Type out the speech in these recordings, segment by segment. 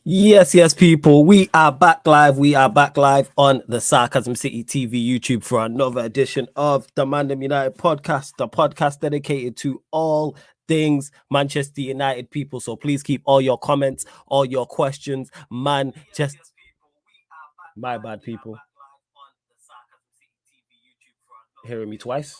Yes, people. We are back live. We are back live on the Sarcasm City TV YouTube for another edition of the ManDem United podcast, the podcast dedicated to all things Manchester United people. So please keep all your comments, all your questions. My bad, people. Hearing me twice.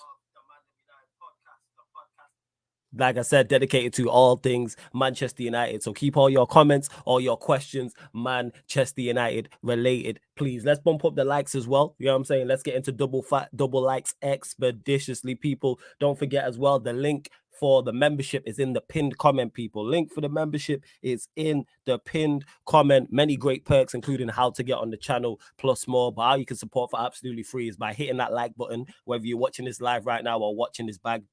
Like I said, dedicated to all things Manchester United. So keep all your comments, all your questions, Manchester United related. Please, let's bump up the likes as well. You know what I'm saying? Let's get into double likes expeditiously, people. Don't forget as well, the link for the membership is in the pinned comment, people. Link for the membership is in the pinned comment. Many great perks, including how to get on the channel, plus more. But how you can support for absolutely free is by hitting that like button, whether you're watching this live right now or watching this back.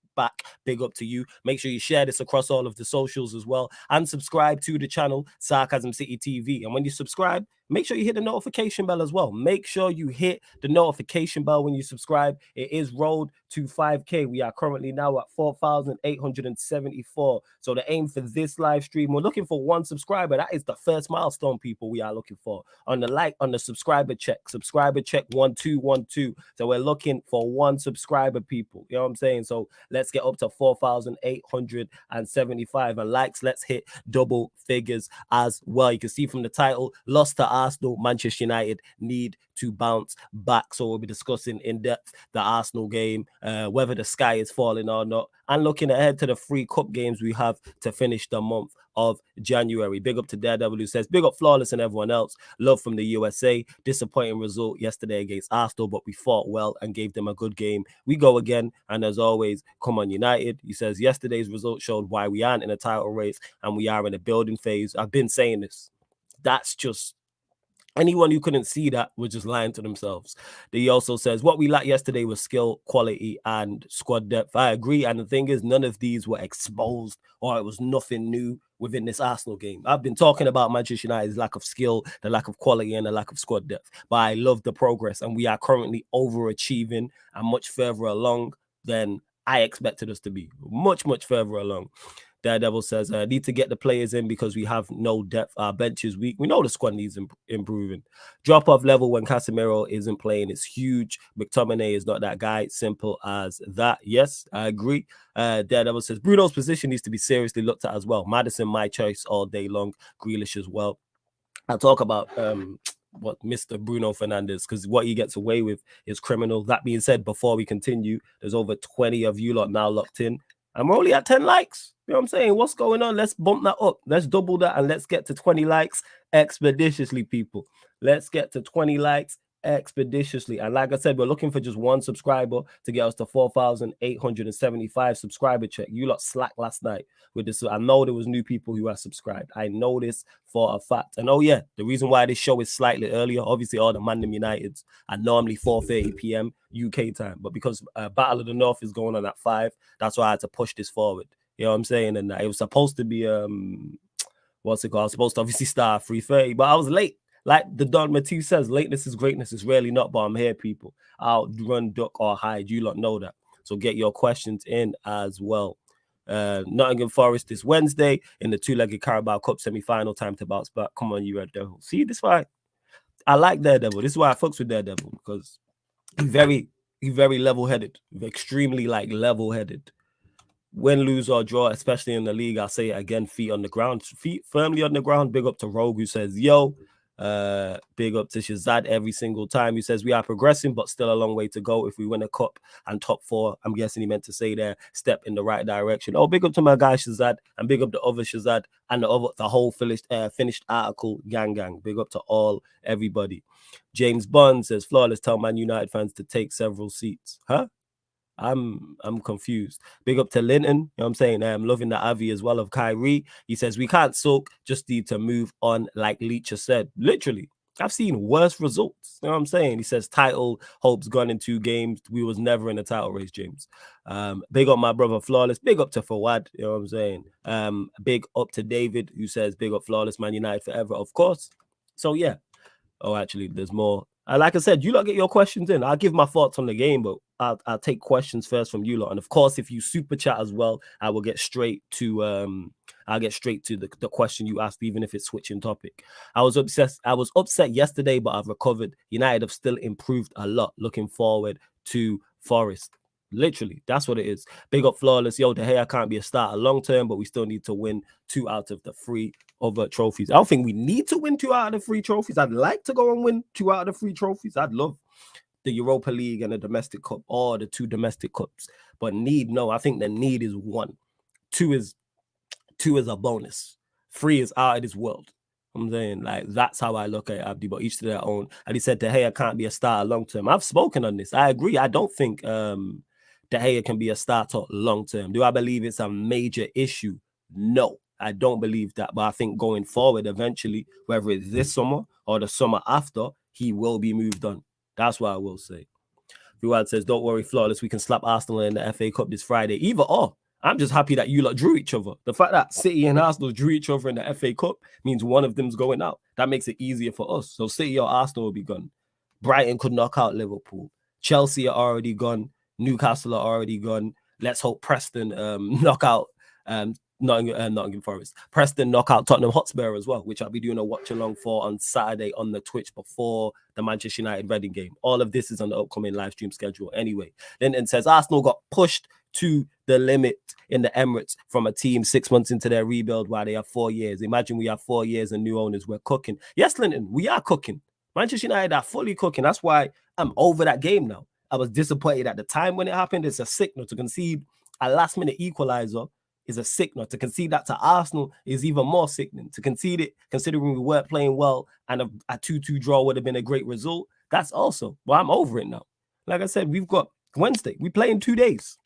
Big up to you. Make sure you share this across all of the socials as well, and subscribe to the channel Sarcasm City TV. And when you subscribe, make sure you hit the notification bell as well. Make sure you hit the notification bell when you subscribe. It is rolled to 5K. We are currently now at 4,874. So the aim for this live stream, we're looking for 1 subscriber. That is the first milestone, people, we are looking for. On the subscriber check 1212. So we're looking for 1 subscriber, people. You know what I'm saying? So let's get up to 4,875. And likes, let's hit double figures as well. You can see from the title, lost to Arsenal, Manchester United need to bounce back. So we'll be discussing in depth the Arsenal game, whether the sky is falling or not, and looking ahead to the 3 cup games we have to finish the month of January. Big up to Daredevil, who says, big up Flawless and everyone else. Love from the USA. Disappointing result yesterday against Arsenal, but we fought well and gave them a good game. We go again, and as always, come on United. He says, yesterday's result showed why we aren't in a title race and we are in a building phase. I've been saying this. That's just... anyone who couldn't see that was just lying to themselves. He also says, what we lacked yesterday was skill, quality, and squad depth. I agree. And the thing is, none of these were exposed, or it was nothing new within this Arsenal game. I've been talking about Manchester United's lack of skill, the lack of quality, and the lack of squad depth. But I love the progress, and we are currently overachieving and much further along than I expected us to be. Much further along. Daredevil says, need to get the players in because we have no depth. Our bench is weak. We know the squad needs improving. Drop-off level when Casemiro isn't playing is huge. McTominay is not that guy. Simple as that. Yes, I agree. Daredevil says, Bruno's position needs to be seriously looked at as well. Maddison, my choice all day long. Grealish as well. I'll talk about what Mr. Bruno Fernandes, because what he gets away with is criminal. That being said, before we continue, there's over 20 of you lot now locked in. And we're only at 10 likes. You know what I'm saying? What's going on? Let's bump that up. Let's double that and let's get to 20 likes expeditiously, people. Let's get to 20 likes expeditiously. And like I said, we're looking for just 1 subscriber to get us to 4,875 subscriber check. You lot slack last night with this. I know there was new people who are subscribed. I know this for a fact. And oh yeah, the reason why this show is slightly earlier, obviously all the ManDem Uniteds are normally 4:30 p.m. UK time, but because Battle of the North is going on at 5, that's why I had to push this forward. You know what I'm saying? And it was supposed to be what's it called? I was supposed to obviously start at 3:30, but I was late. Like the Don Matisse says, lateness is greatness. It's really not, but I'm here, people. I'll run, duck, or hide. You lot know that. So get your questions in as well. Nottingham Forest this Wednesday in the 2-legged Carabao Cup semi-final. Time to bounce back. Come on, you Red Devil. See, this is why I like Daredevil. This is why I fucks with Daredevil, because he's very level-headed, extremely level-headed. Win, lose, or draw, especially in the league, I'll say it again, feet on the ground. Feet firmly on the ground. Big up to Rogue, who says, yo. Big up to Shazad every single time. He says, we are progressing, but still a long way to go. If we win a cup and top 4, I'm guessing he meant to say there, step in the right direction. Oh, big up to my guy Shazad, and big up the other Shazad, and the whole finished article gang. Big up to everybody. James Bond says, flawless, tell Man United fans to take several seats. Huh? I'm confused. Big up to Linton. You know what I'm saying? I'm loving the Avi as well of Kyrie. He says, we can't soak, just need to move on, like Leacher said. Literally, I've seen worse results. You know what I'm saying? He says, title hopes gone in 2 games. We was never in a title race, James. Big up my brother Flawless. Big up to Fawad. You know what I'm saying? Big up to David, who says, big up Flawless, Man United forever, of course. So yeah. Oh, actually, there's more. Like I said, you lot get your questions in. I'll give my thoughts on the game, but I'll take questions first from you lot. And of course, if you super chat as well, I will get straight to I'll get straight to the question you asked, even if it's switching topic. I was upset yesterday, but I've recovered. United have still improved a lot. Looking forward to Forest. Literally, that's what it is. Big up Flawless. Yo, De Gea can't be a starter long term, but we still need to win 2 out of the 3 other trophies. I don't think we need to win 2 out of the 3 trophies. I'd like to go and win 2 out of the 3 trophies. I'd love the Europa League and the domestic cup, or the 2 domestic cups. But no, I think the need is 1. 2 is a bonus. 3 is out of this world. I'm saying, like, that's how I look at it, Abdi, but each to their own. And he said De Gea can't be a starter long term. I've spoken on this. I agree. I don't think De Gea can be a starter long term. Do I believe it's a major issue? No, I don't believe that. But I think going forward, eventually, whether it's this summer or the summer after, he will be moved on. That's what I will say. Fuad says, don't worry, Flawless. We can slap Arsenal in the FA Cup this Friday. Either or. I'm just happy that you lot drew each other. The fact that City and Arsenal drew each other in the FA Cup means one of them's going out. That makes it easier for us. So City or Arsenal will be gone. Brighton could knock out Liverpool. Chelsea are already gone. Newcastle are already gone. Let's hope Preston knock out Nottingham Forest. Preston knock out Tottenham Hotspur as well, which I'll be doing a watch along for on Saturday on the Twitch before the Manchester United Reading game. All of this is on the upcoming live stream schedule anyway. Linton says Arsenal got pushed to the limit in the Emirates from a team 6 months into their rebuild while they have 4 years. Imagine we have 4 years and new owners. We're cooking. Yes, Linton, we are cooking. Manchester United are fully cooking. That's why I'm over that game now. I was disappointed at the time when it happened. It's a signal to concede a last-minute equalizer. Is a signal. To concede that to Arsenal is even more sickening. To concede it, considering we weren't playing well and a 2-2 draw would have been a great result, that's also, well, I'm over it now. Like I said, we've got Wednesday. We play in 2 days.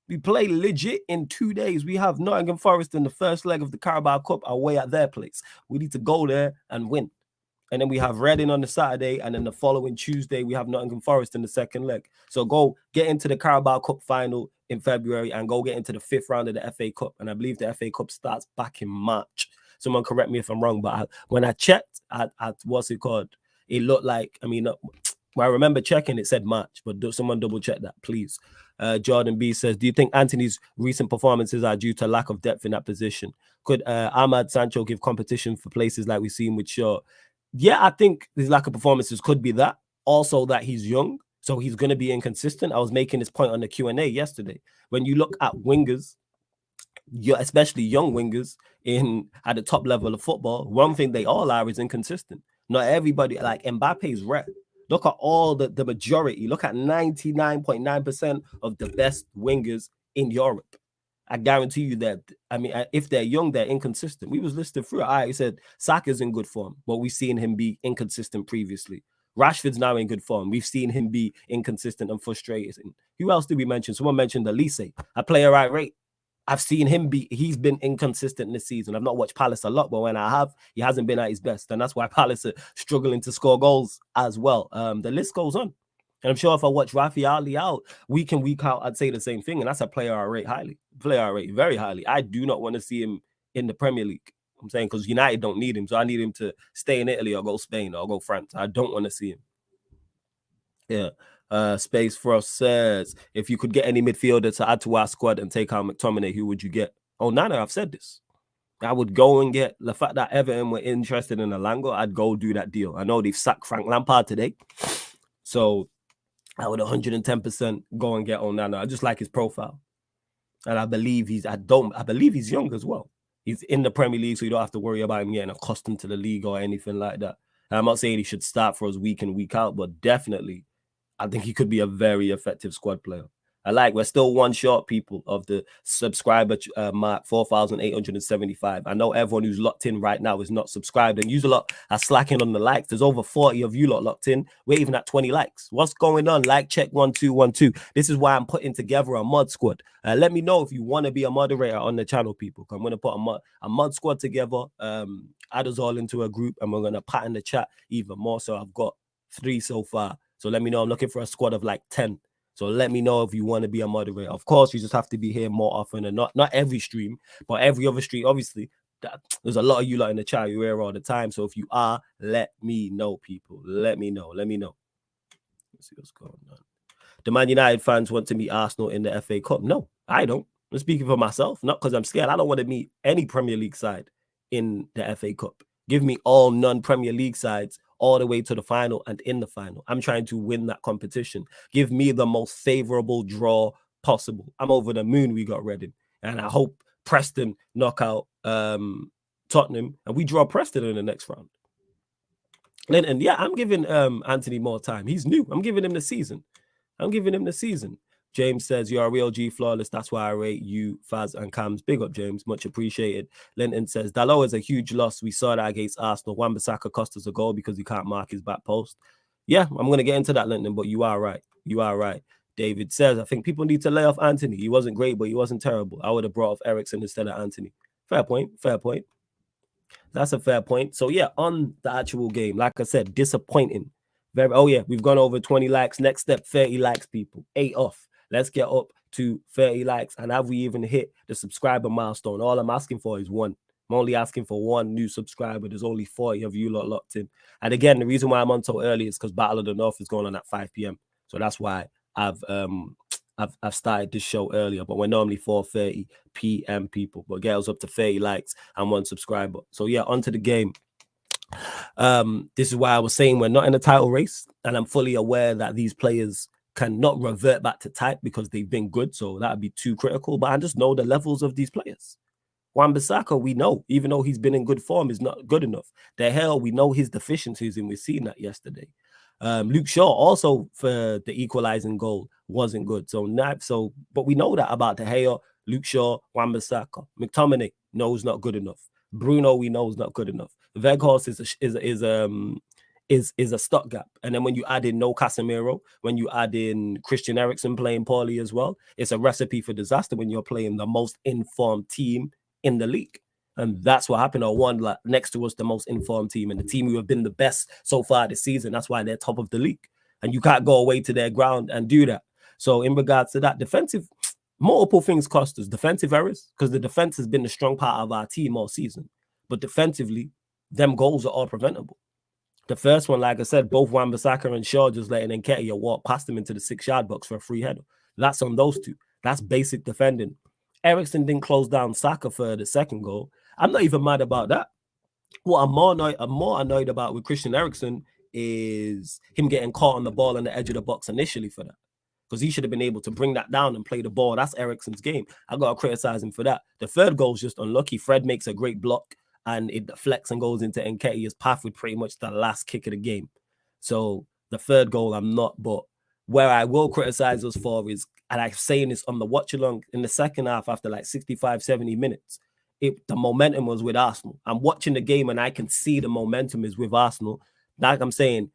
We play legit in 2 days. We have Nottingham Forest in the first leg of the Carabao Cup away at their place. We need to go there and win. And then we have Reading on the Saturday, and then the following Tuesday, we have Nottingham Forest in the second leg. So go get into the Carabao Cup final in February and go get into the 5th round of the FA Cup. And I believe the FA Cup starts back in March. Someone correct me if I'm wrong, but when I checked at what's it called, it looked like, when I remember checking, it said March, but someone double check that, please. Jordan B says, do you think Anthony's recent performances are due to lack of depth in that position? Could Ahmad Sancho give competition for places like we've seen with Shaw? Yeah, I think his lack of performances could be that. Also that he's young, so he's going to be inconsistent. I was making this point on the Q&A yesterday. When you look at wingers, especially young wingers at the top level of football, one thing they all are is inconsistent. Not everybody, like Mbappe is rare. Look at all the majority. Look at 99.9% of the best wingers in Europe. I guarantee you that, if they're young, they're inconsistent. We was listed through it. I said Saka's in good form, but we've seen him be inconsistent previously. Rashford's now in good form. We've seen him be inconsistent and frustrating. Who else did we mention? Someone mentioned Elise. I play a right rate. I've seen him he's been inconsistent this season. I've not watched Palace a lot, but when I have, he hasn't been at his best. And that's why Palace are struggling to score goals as well. The list goes on. And I'm sure if I watch Rafael out week in, week out, I'd say the same thing. And that's a player I rate highly. Player I rate very highly. I do not want to see him in the Premier League. I'm saying because United don't need him. So I need him to stay in Italy or go Spain or go France. I don't want to see him. Yeah. Space Frost says, if you could get any midfielder to add to our squad and take out McTominay, who would you get? Oh, Nana, I've said this. I would go and get the fact that Everton were interested in Alango. I'd go do that deal. I know they've sacked Frank Lampard today. So I would 110% go and get Onana. I just like his profile. And I believe he's young as well. He's in the Premier League, so you don't have to worry about him getting accustomed to the league or anything like that. And I'm not saying he should start for us week in, week out, but definitely I think he could be a very effective squad player. We're still one short, people, of the subscriber mark, 4,875. I know everyone who's locked in right now is not subscribed, and you a lot are slacking on the likes. There's over 40 of you lot locked in. We're even at 20 likes. What's going on? Like check 1212. This is why I'm putting together a mod squad. Let me know if you want to be a moderator on the channel, people. I'm going to put a mod squad together, add us all into a group, and we're going to pattern the chat even more. So I've got 3 so far. So let me know. I'm looking for a squad of like 10. So let me know if you want to be a moderator. Of course, you just have to be here more often, and not every stream, but every other stream. Obviously, there's a lot of you lot in the chat. You're here all the time. So if you are, let me know, people. Let me know. Let's see what's going on. The Man United fans want to meet Arsenal in the FA Cup. No, I don't. I'm speaking for myself, not because I'm scared. I don't want to meet any Premier League side in the FA Cup. Give me all non-Premier League sides all the way to the final and in the final. I'm trying to win that competition. Give me the most favorable draw possible. I'm over the moon we got Reading. And I hope Preston knock out Tottenham and we draw Preston in the next round. And yeah, I'm giving Anthony more time. He's new. I'm giving him the season. James says, you're a real G, flawless. That's why I rate you, Faz and Cams. Big up, James. Much appreciated. Linton says, Dalot is a huge loss. We saw that against Arsenal. Wan-Bissaka cost us a goal because he can't mark his back post. Yeah, I'm going to get into that, Linton, but you are right. David says, I think people need to lay off Anthony. He wasn't great, but he wasn't terrible. I would have brought off Eriksen instead of Anthony. Fair point. That's a fair point. So, yeah, on the actual game, like I said, disappointing. We've gone over 20 likes. Next step, 30 likes, people. 8 off. Let's get up to 30 likes. And have we even hit the subscriber milestone? All I'm asking for is 1. I'm only asking for 1 new subscriber. There's only 40 of you lot locked in. And again, the reason why I'm on so early is because Battle of the North is going on at 5 p.m. So that's why I've started this show earlier. But we're normally 4:30 p.m. people. But get us up to 30 likes and 1 subscriber. So yeah, onto the game. This is why I was saying we're not in a title race. And I'm fully aware that these players cannot revert back to type because they've been good, so that would be too critical. But I just know the levels of these players. Wan-Bissaka, we know, even though he's been in good form, is not good enough. De Gea, we know his deficiencies, and we've seen that yesterday. Luke Shaw also for the equalizing goal wasn't good. But we know that about De Gea, Luke Shaw, Wan-Bissaka. McTominay knows not good enough. Bruno, we know is not good enough. Weghorst is a stopgap. And then when you add in no Casemiro, when you add in Christian Eriksen playing poorly as well, it's a recipe for disaster when you're playing the most informed team in the league. And that's what happened. Or one like next to us, the most informed team and the team who have been the best so far this season. That's why they're top of the league. And you can't go away to their ground and do that. So in regards to that, multiple things cost us. Defensive errors, because the defense has been the strong part of our team all season. But defensively, them goals are all preventable. The first one, like I said, both Wan-Bissaka and Shaw just letting Nketiah walk past him into the 6-yard box for a free header. That's on those two. That's basic defending. Eriksen didn't close down Saka for the second goal. I'm not even mad about that. What I'm more annoyed about with Christian Eriksen is him getting caught on the ball on the edge of the box initially for that. Because he should have been able to bring that down and play the ball. That's Eriksen's game. I got to criticize him for that. The third goal is just unlucky. Fred makes a great block and it deflects and goes into Nketiah's path with pretty much the last kick of the game. So the third goal, I'm not. But where I will criticize us for is, and I'm saying this on the watch along in the second half after like 65, 70 minutes, the momentum was with Arsenal. I'm watching the game and I can see the momentum is with Arsenal. Like I'm saying,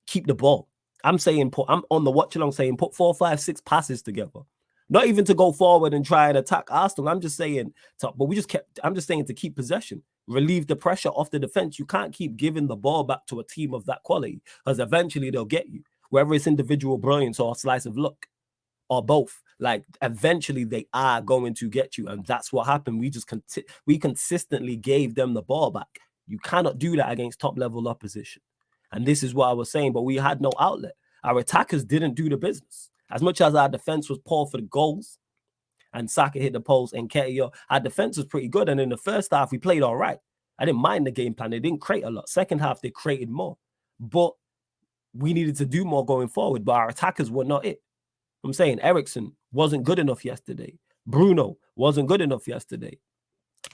keep the ball. I'm on the watch along saying put 4, 5, 6 passes together. Not even to go forward and try and attack Arsenal. I'm just saying to keep possession. Relieve the pressure off the defense. You can't keep giving the ball back to a team of that quality because eventually they'll get you. Whether it's individual brilliance or a slice of luck or both, like eventually they are going to get you. And that's what happened. We consistently gave them the ball back. You cannot do that against top level opposition. And this is what I was saying, but we had no outlet. Our attackers didn't do the business. As much as our defense was poor for the goals, and Saka hit the post and Nketiah, our defense was pretty good. And in the first half, we played all right. I didn't mind the game plan. They didn't create a lot. Second half, they created more. But we needed to do more going forward. But our attackers were not it. I'm saying Eriksen wasn't good enough yesterday. Bruno wasn't good enough yesterday.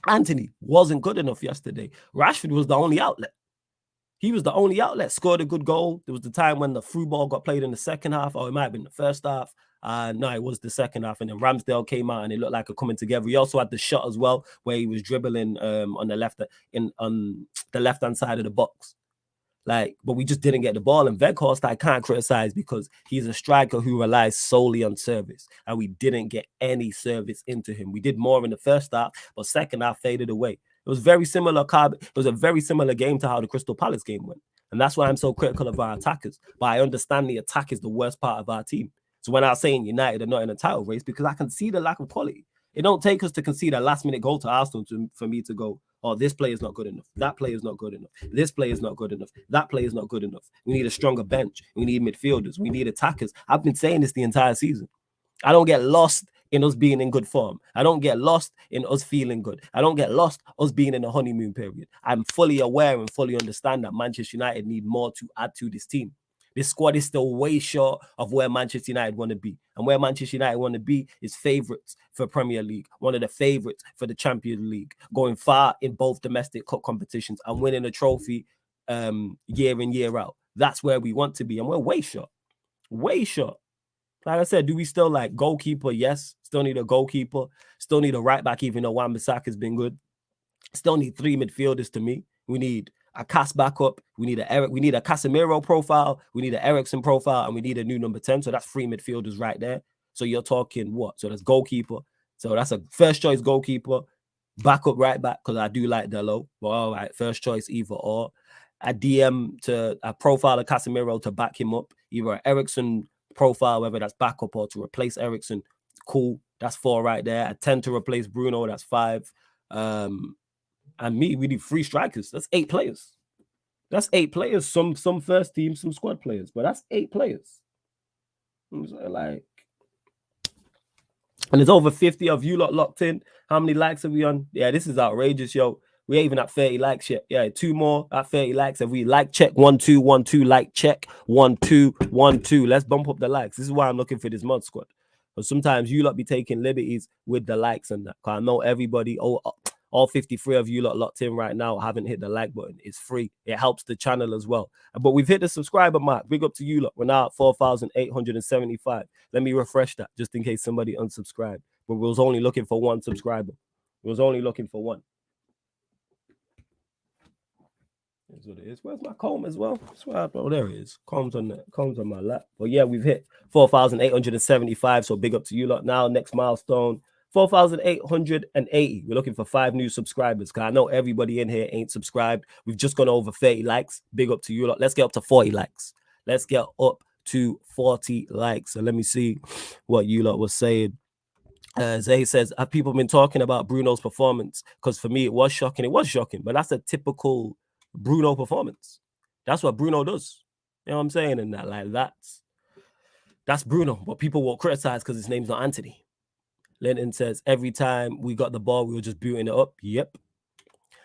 Anthony wasn't good enough yesterday. Rashford was the only outlet. He was the only outlet, scored a good goal. There was the time when the through ball got played in the second half, or it might have been the first half. No, it was the second half. And then Ramsdale came out and it looked like a coming together. He also had the shot as well, where he was dribbling on the left-hand side of the box. But we just didn't get the ball. And Weghorst, I can't criticize because he's a striker who relies solely on service. And we didn't get any service into him. We did more in the first half, but second half faded away. It was very similar. It was a very similar game to how the Crystal Palace game went. And that's why I'm so critical of our attackers. But I understand the attack is the worst part of our team. So when I'm saying United are not in a title race, because I can see the lack of quality. It don't take us to concede a last-minute goal to Arsenal for me to go, oh, this player is not good enough. That player is not good enough. This player is not good enough. That player is not good enough. We need a stronger bench. We need midfielders. We need attackers. I've been saying this the entire season. I don't get lost in us being in good form. I don't get lost in us feeling good. I don't get lost us being in a honeymoon period. I'm fully aware and fully understand that Manchester United need more to add to this team. This squad is still way short of where Manchester United want to be. And where Manchester United want to be is favourites for Premier League, one of the favourites for the Champions League, going far in both domestic cup competitions and winning a trophy year in, year out. That's where we want to be. And we're way short. Way short. Like I said, do we still like goalkeeper? Yes. Still need a goalkeeper. Still need a right back, even though Wan-Bissaka's been good. Still need 3 midfielders to me. We need a Cass backup. We need a Casemiro profile. We need an Eriksen profile, and we need a new number 10. So that's 3 midfielders right there. So you're talking what? So that's goalkeeper. So that's a first choice goalkeeper, backup right back, because I do like Delo. But all right, first choice either or. A DM to a profile of Casemiro to back him up, either an Eriksen profile, whether that's backup or to replace Eriksen. Cool. That's 4 right there. A 10 to replace Bruno. That's 5. And we need 3 strikers. That's 8 players. That's 8 players. Some first team, some squad players, but that's 8 players. Like, and there's over 50 of you lot locked in. How many likes are we on? Yeah, this is outrageous, yo. We ain't even at 30 likes yet. Yeah, 2 more at 30 likes. If we like check 1 2 1 2, like check 1 2 1 2. Let's bump up the likes. This is why I'm looking for this mod squad. But sometimes you lot be taking liberties with the likes and that. Cause I know everybody, all 53 of you lot locked in right now haven't hit the like button. It's free. It helps the channel as well. But we've hit the subscriber mark. Big up to you lot. We're now at 4,875. Let me refresh that just in case somebody unsubscribed. But we was only looking for 1 subscriber. We was only looking for 1. That's what it is. Where's my comb as well? Oh, there it is. Comb's on my lap. But yeah, we've hit 4,875. So big up to you lot. Now, next milestone, 4,880. We're looking for 5 new subscribers, because I know everybody in here ain't subscribed. We've just gone over 30 likes. Big up to you lot. Let's get up to 40 likes. Let's get up to 40 likes. So let me see what you lot was saying. Zay says, have people been talking about Bruno's performance? Because for me, it was shocking. It was shocking, but that's a typical Bruno performance. That's what Bruno does. You know what I'm saying? And that, like, that's Bruno. But people will criticize because his name's not Anthony. Lennon says, every time we got the ball, we were just booting it up. Yep.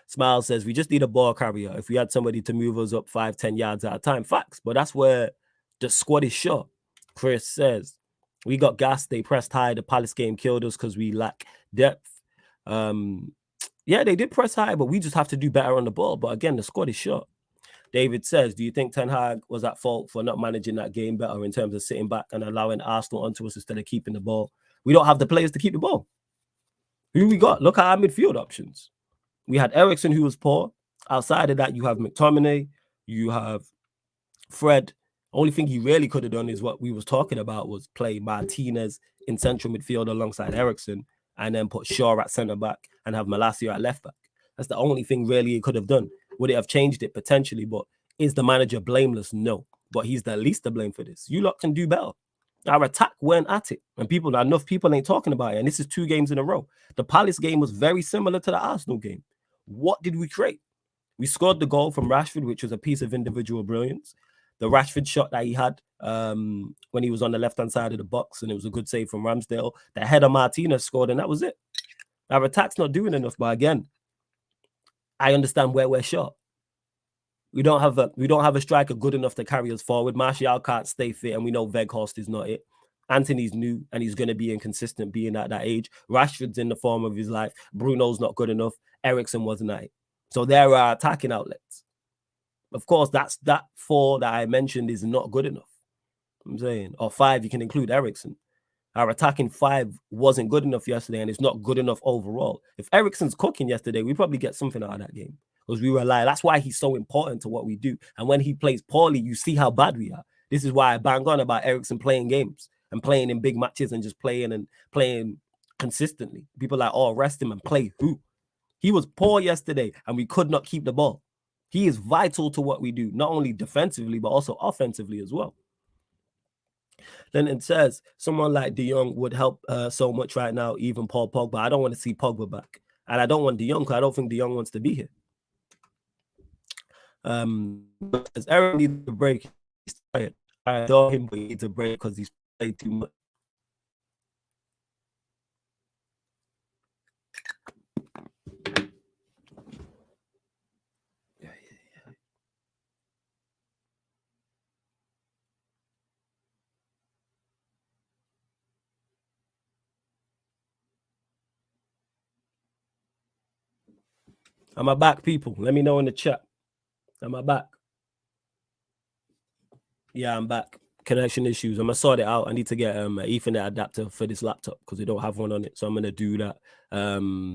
Smile says, we just need a ball carrier. If we had somebody to move us up 5-10 yards at a time. Facts. But that's where the squad is short. Chris says, we got gas. They pressed high. The Palace game killed us because we lack depth. Yeah, they did press high, but we just have to do better on the ball. But again, the squad is short. David says, do you think Ten Hag was at fault for not managing that game better in terms of sitting back and allowing Arsenal onto us instead of keeping the ball? We don't have the players to keep the ball. Who we got? Look at our midfield options. We had Eriksen, who was poor. Outside of that, you have McTominay, you have Fred. Only thing he really could have done is what we was talking about, was play Martinez in central midfield alongside Eriksen, and then put Shaw at centre back and have Malacia at left back. That's the only thing really he could have done. Would it have changed it? Potentially, but is the manager blameless? No. But he's the least to blame for this. You lot can do better. Our attack weren't at it, and enough people ain't talking about it. And this is 2 games in a row. The Palace game was very similar to the Arsenal game. What did we create? We scored the goal from Rashford, which was a piece of individual brilliance. The Rashford shot that he had when he was on the left-hand side of the box, and it was a good save from Ramsdale. The header Martinez scored, and that was it. Our attack's not doing enough, but again, I understand where we're short. We don't have a striker good enough to carry us forward. Martial can't stay fit, and we know Weghorst is not it. Anthony's new, and he's going to be inconsistent being at that age. Rashford's in the form of his life. Bruno's not good enough. Eriksen wasn't at it. So there are attacking outlets. Of course, that 4 that I mentioned is not good enough. I'm saying, or 5, you can include Eriksen. Our attacking 5 wasn't good enough yesterday, and it's not good enough overall. If Eriksen's cooking yesterday, we probably get something out of that game, because we rely. That's why he's so important to what we do. And when he plays poorly, you see how bad we are. This is why I bang on about Eriksen playing games and playing in big matches and just playing consistently. People are like, oh, rest him and play who? He was poor yesterday, and we could not keep the ball. He is vital to what we do, not only defensively, but also offensively as well. Then it says, someone like De Jong would help so much right now, even Paul Pogba. I don't want to see Pogba back. And I don't want De Jong, because I don't think De Jong wants to be here. As Aaron needs a break, he's tired. I adore him, but he needs a break because he's played too much. Am I back, people? Let me know in the chat. Am I back? Yeah, I'm back. Connection issues. I'm gonna sort it out. I need to get an Ethernet adapter for this laptop because they don't have one on it. So I'm gonna do that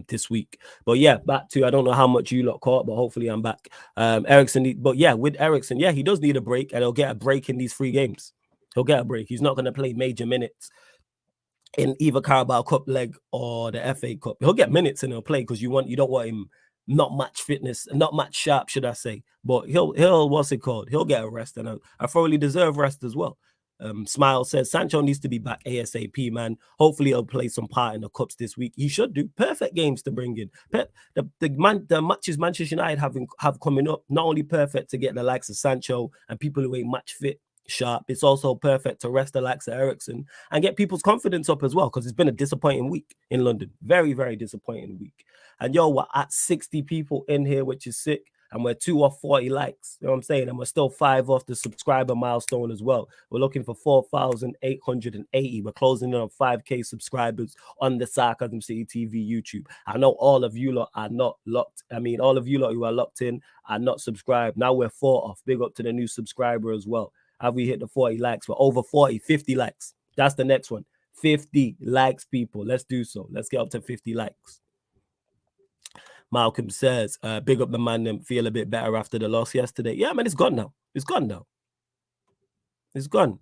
this week. But yeah, back to, I don't know how much you lot caught, but hopefully I'm back. Ericsson, but yeah, with Ericsson, yeah, he does need a break, and he'll get a break in these 3 games. He'll get a break. He's not gonna play major minutes in either Carabao Cup leg or the FA Cup. He'll get minutes and he'll play because you don't want him not much fitness, not much sharp, should I say. But he'll what's it called? He'll get a rest, and I thoroughly deserve rest as well. Smile says Sancho needs to be back ASAP, man. Hopefully he'll play some part in the cups this week. He should do. Perfect games to bring in. The matches Manchester United have coming up, not only perfect to get the likes of Sancho and people who ain't match fit sharp, it's also perfect to rest the likes of Ericsson and get people's confidence up as well, because it's been a disappointing week in London. Very, very disappointing week. And yo, we're at 60 people in here, which is sick. And we're 2 off 40 likes. You know what I'm saying? And we're still 5 off the subscriber milestone as well. We're looking for 4,880. We're closing in on 5K subscribers on the Sarcasm City TV YouTube. I know all of you lot are not locked. I mean, all of you lot who are locked in are not subscribed. Now we're 4 off. Big up to the new subscriber as well. Have we hit the 40 likes? We're over 40, 50 likes. That's the next one. 50 likes, people. Let's do so. Let's get up to 50 likes. Malcolm says, big up the ManDem, feel a bit better after the loss yesterday. Yeah, man, it's gone now. It's gone now. It's gone.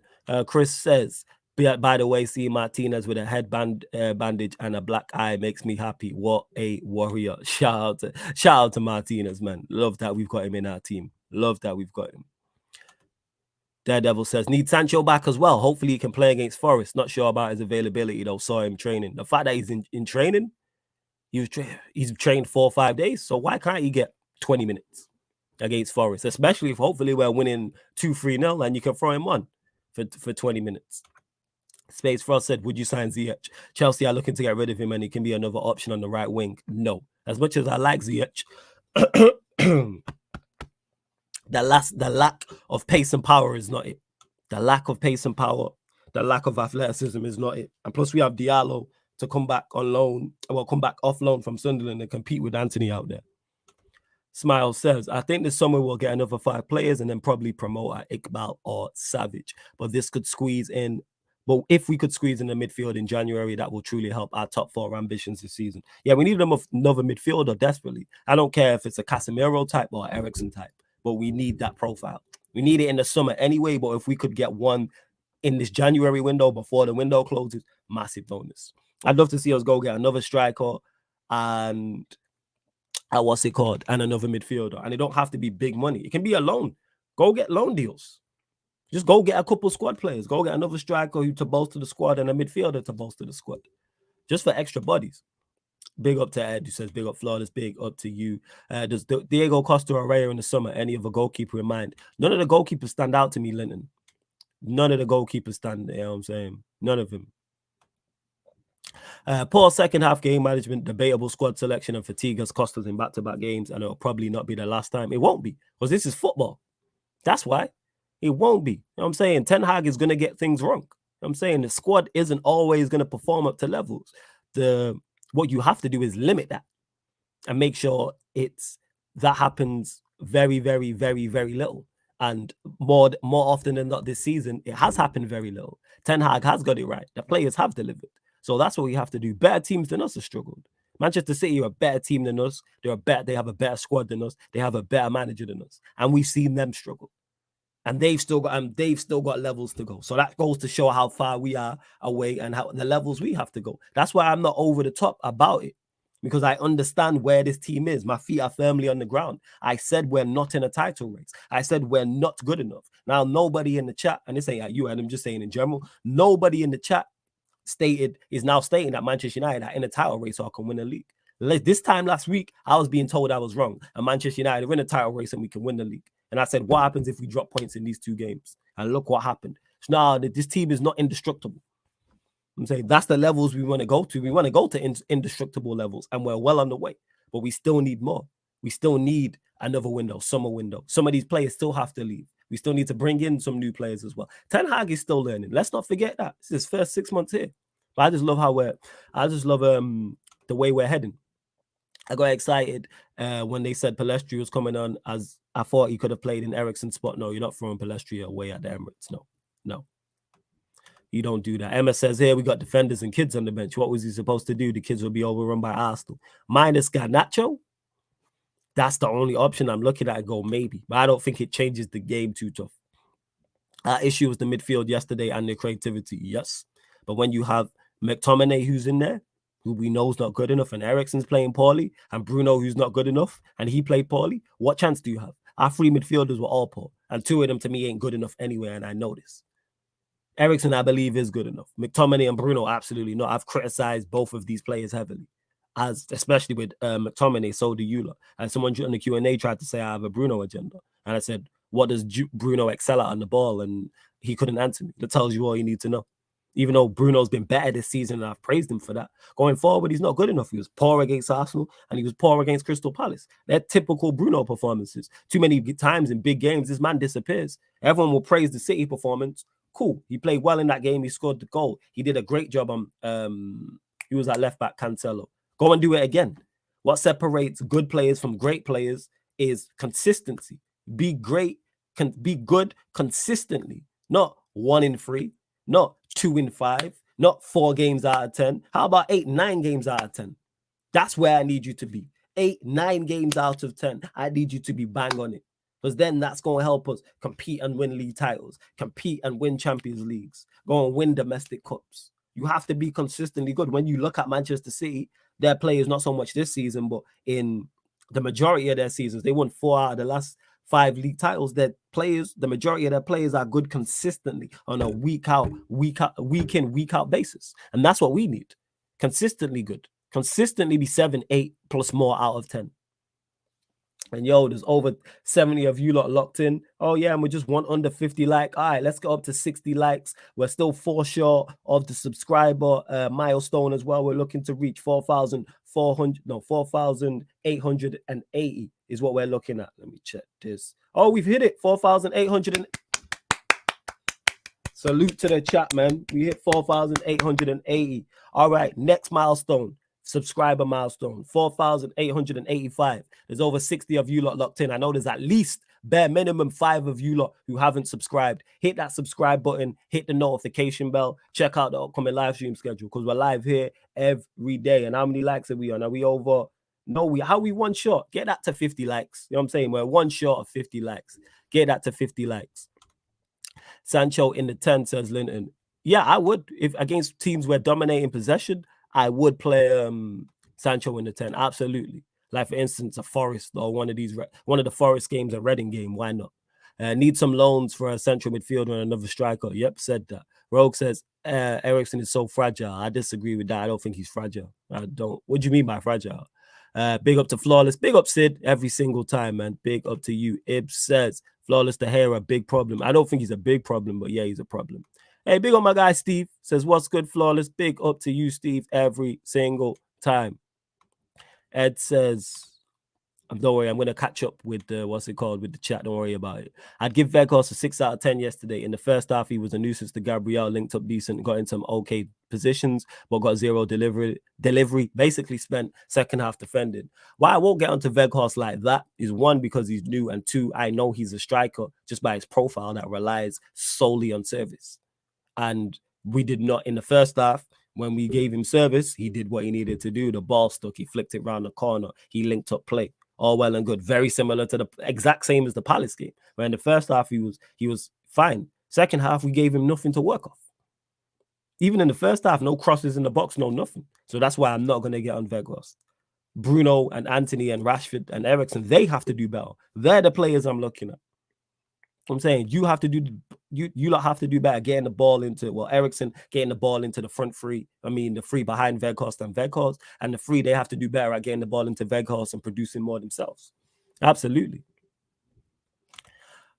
Chris says, by the way, seeing Martinez with a headband bandage and a black eye makes me happy. What a warrior. Shout out to Martinez, man. Love that we've got him in our team. Love that we've got him. Daredevil says, need Sancho back as well. Hopefully he can play against Forest. Not sure about his availability, though. Saw him training. The fact that he's in training, he's trained 4 or 5 days. So why can't he get 20 minutes against Forest? Especially if hopefully we're winning 2-3-0 and you can throw him on for 20 minutes. Space Frost said, would you sign Ziyech? Chelsea are looking to get rid of him and he can be another option on the right wing. No. As much as I like Ziyech, the lack of pace and power is not it. The lack of pace and power, the lack of athleticism is not it. And plus we have Diallo to come back on loan, come back off loan from Sunderland and compete with Anthony out there. Smile says, I think this summer we'll get another 5 players and then probably promote at Iqbal or Savage. But this could squeeze in. But if we could squeeze in the midfield in January, that will truly help our top 4 ambitions this season. Yeah, we need another midfielder desperately. I don't care if it's a Casemiro type or Ericsson type, but we need that profile. We need it in the summer anyway, but if we could get one in this January window before the window closes, massive bonus. I'd love to see us go get another striker and and another midfielder. And it don't have to be big money. It can be a loan. Go get loan deals. Just go get a couple squad players. Go get another striker to bolster the squad and a midfielder to bolster the squad. Just for extra bodies. Big up to Ed, who says, big up Flawless, big up to you. Does Diego Costa or Raya in the summer any other goalkeeper in mind? None of the goalkeepers stand out to me, Linton. None of the goalkeepers stand, you know what I'm saying? None of them. Poor second half game management, debatable squad selection, and fatigue has cost us in back-to-back games, and it'll probably not be the last time. It won't be, because this is football. That's why. It won't be. You know what I'm saying? Ten Hag is going to get things wrong. You know what I'm saying? The squad isn't always going to perform up to levels. What you have to do is limit that and make sure that happens very, very, very, very little. And more often than not this season, it has happened very little. Ten Hag has got it right. The players have delivered. So that's what we have to do. Better teams than us have struggled. Manchester City are a better team than us. They have a better squad than us. They have a better manager than us. And we've seen them struggle. And they've still got levels to go. So that goes to show how far we are away and how the levels we have to go. That's why I'm not over the top about it, because I understand where this team is. My feet are firmly on the ground. I said we're not in a title race. I said we're not good enough. Now, nobody in the chat, and this ain't at you, and I'm just saying in general, nobody in the chat is now stating that Manchester United are in a title race or can win the league. This time last week, I was being told I was wrong, and Manchester United are in a title race and we can win the league. And I said, what happens if we drop points in these 2 games? And look what happened. So now this team is not indestructible. I'm saying that's the levels we want to go to. We want to go to indestructible levels, and we're well on the way. But we still need more. We still need another window, summer window. Some of these players still have to leave. We still need to bring in some new players as well. Ten Hag is still learning. Let's not forget that. It's his first 6 months here. But I just love the way we're heading. I got excited when they said Palestri was coming on, as I thought he could have played in Eriksen's spot. No, you're not throwing Palestri away at the Emirates. No. You don't do that. Emma says, here we got defenders and kids on the bench. What was he supposed to do? The kids will be overrun by Arsenal. Minus Garnacho? That's the only option I'm looking at. I go, maybe. But I don't think it changes the game too tough. Our issue was the midfield yesterday and the creativity, yes. But when you have McTominay who's in there, who we know is not good enough, and Eriksen's playing poorly, and Bruno who's not good enough, and he played poorly, what chance do you have? Our three midfielders were all poor, and two of them to me ain't good enough anyway, and I know this. Eriksen, I believe, is good enough. McTominay and Bruno, absolutely not. I've criticized both of these players heavily, especially with McTominay, so do you lot. And someone in the Q&A tried to say I have a Bruno agenda, and I said, what does Bruno excel at on the ball? And he couldn't answer me. That tells you all you need to know. Even though Bruno's been better this season, and I've praised him for that. Going forward, he's not good enough. He was poor against Arsenal, and he was poor against Crystal Palace. They're typical Bruno performances. Too many times in big games, this man disappears. Everyone will praise the City performance. Cool. He played well in that game. He scored the goal. He did a great job on, he was at left back, Cancelo. Go and do it again. What separates good players from great players is consistency. Be great, be good consistently. Not 1 in 3, not 2 in 5, not 4 games out of 10. How about 8, 9 games out of 10? That's where I need you to be. 8, 9 games out of 10. I need you to be bang on it. Because then that's going to help us compete and win league titles, compete and win Champions Leagues, go and win domestic cups. You have to be consistently good. When you look at Manchester City, their players, not so much this season, but in the majority of their seasons, they won 4 out of the last 5 league titles. Their players, the majority of their players are good consistently on a week in, week out basis. And that's what we need. Consistently good. Consistently be 7, 8 plus more out of 10. And yo, there's over 70 of you lot locked in. Oh yeah, and we just want under 50 likes. All right, let's go up to 60 likes. We're still 4 short of the subscriber milestone as well. We're looking to reach 4,880 is what we're looking at. Let me check this. Oh, we've hit it. 4,800. Salute to the chat, man. We hit 4,880. All right, next milestone. Subscriber milestone, 4,885. There's over 60 of you lot locked in. I know there's at least bare minimum 5 of you lot who haven't subscribed. Hit that subscribe button, hit the notification bell, check out the upcoming live stream schedule because we're live here every day. And how many likes are we on? Are we over? No, how we 1 short? Get that to 50 likes. You know what I'm saying? We're 1 short of 50 likes. Get that to 50 likes. Sancho in the 10, says Linton. Yeah, I would. If against teams where dominating possession, I would play Sancho in the 10. Absolutely. Like, for instance, a Forest or one of the Forest games, a Reading game. Why not? Need some loans for a central midfielder and another striker. Yep, said that. Rogue says Eriksen is so fragile. I disagree with that. I don't think he's fragile. I don't. What do you mean by fragile? Big up to Flawless. Big up, Sid, every single time, man. Big up to you. Ibs says Flawless the hair a big problem. I don't think he's a big problem, but yeah, he's a problem. Hey, big up my guy Steve. Says, what's good, Flawless? Big up to you, Steve, every single time. Ed says, don't worry, I'm going to catch up with with the chat. Don't worry about it. I'd give Vegas a 6 out of 10 yesterday. In the first half, he was a nuisance to Gabriel, linked up decent, got in some okay positions, but got 0 delivery. Basically spent second half defending. Why I won't get onto Vegas like that is 1, because he's new, and 2, I know he's a striker just by his profile that relies solely on service. And we did not in the first half. When we gave him service, he did what he needed to do. The ball stuck. He flicked it around the corner. He linked up play. All well and good. Very similar to the exact same as the Palace game. Where in the first half, he was fine. Second half, we gave him nothing to work off. Even in the first half, no crosses in the box, no nothing. So that's why I'm not going to get on Vegas. Bruno and Anthony and Rashford and Eriksen, they have to do better. They're the players I'm looking at. I'm saying you have to do you lot have to do better getting the ball into Eriksen getting the ball into the front 3. I mean the 3 behind Vegas and Vegas, and the 3 they have to do better at getting the ball into Vegas and producing more themselves. Absolutely.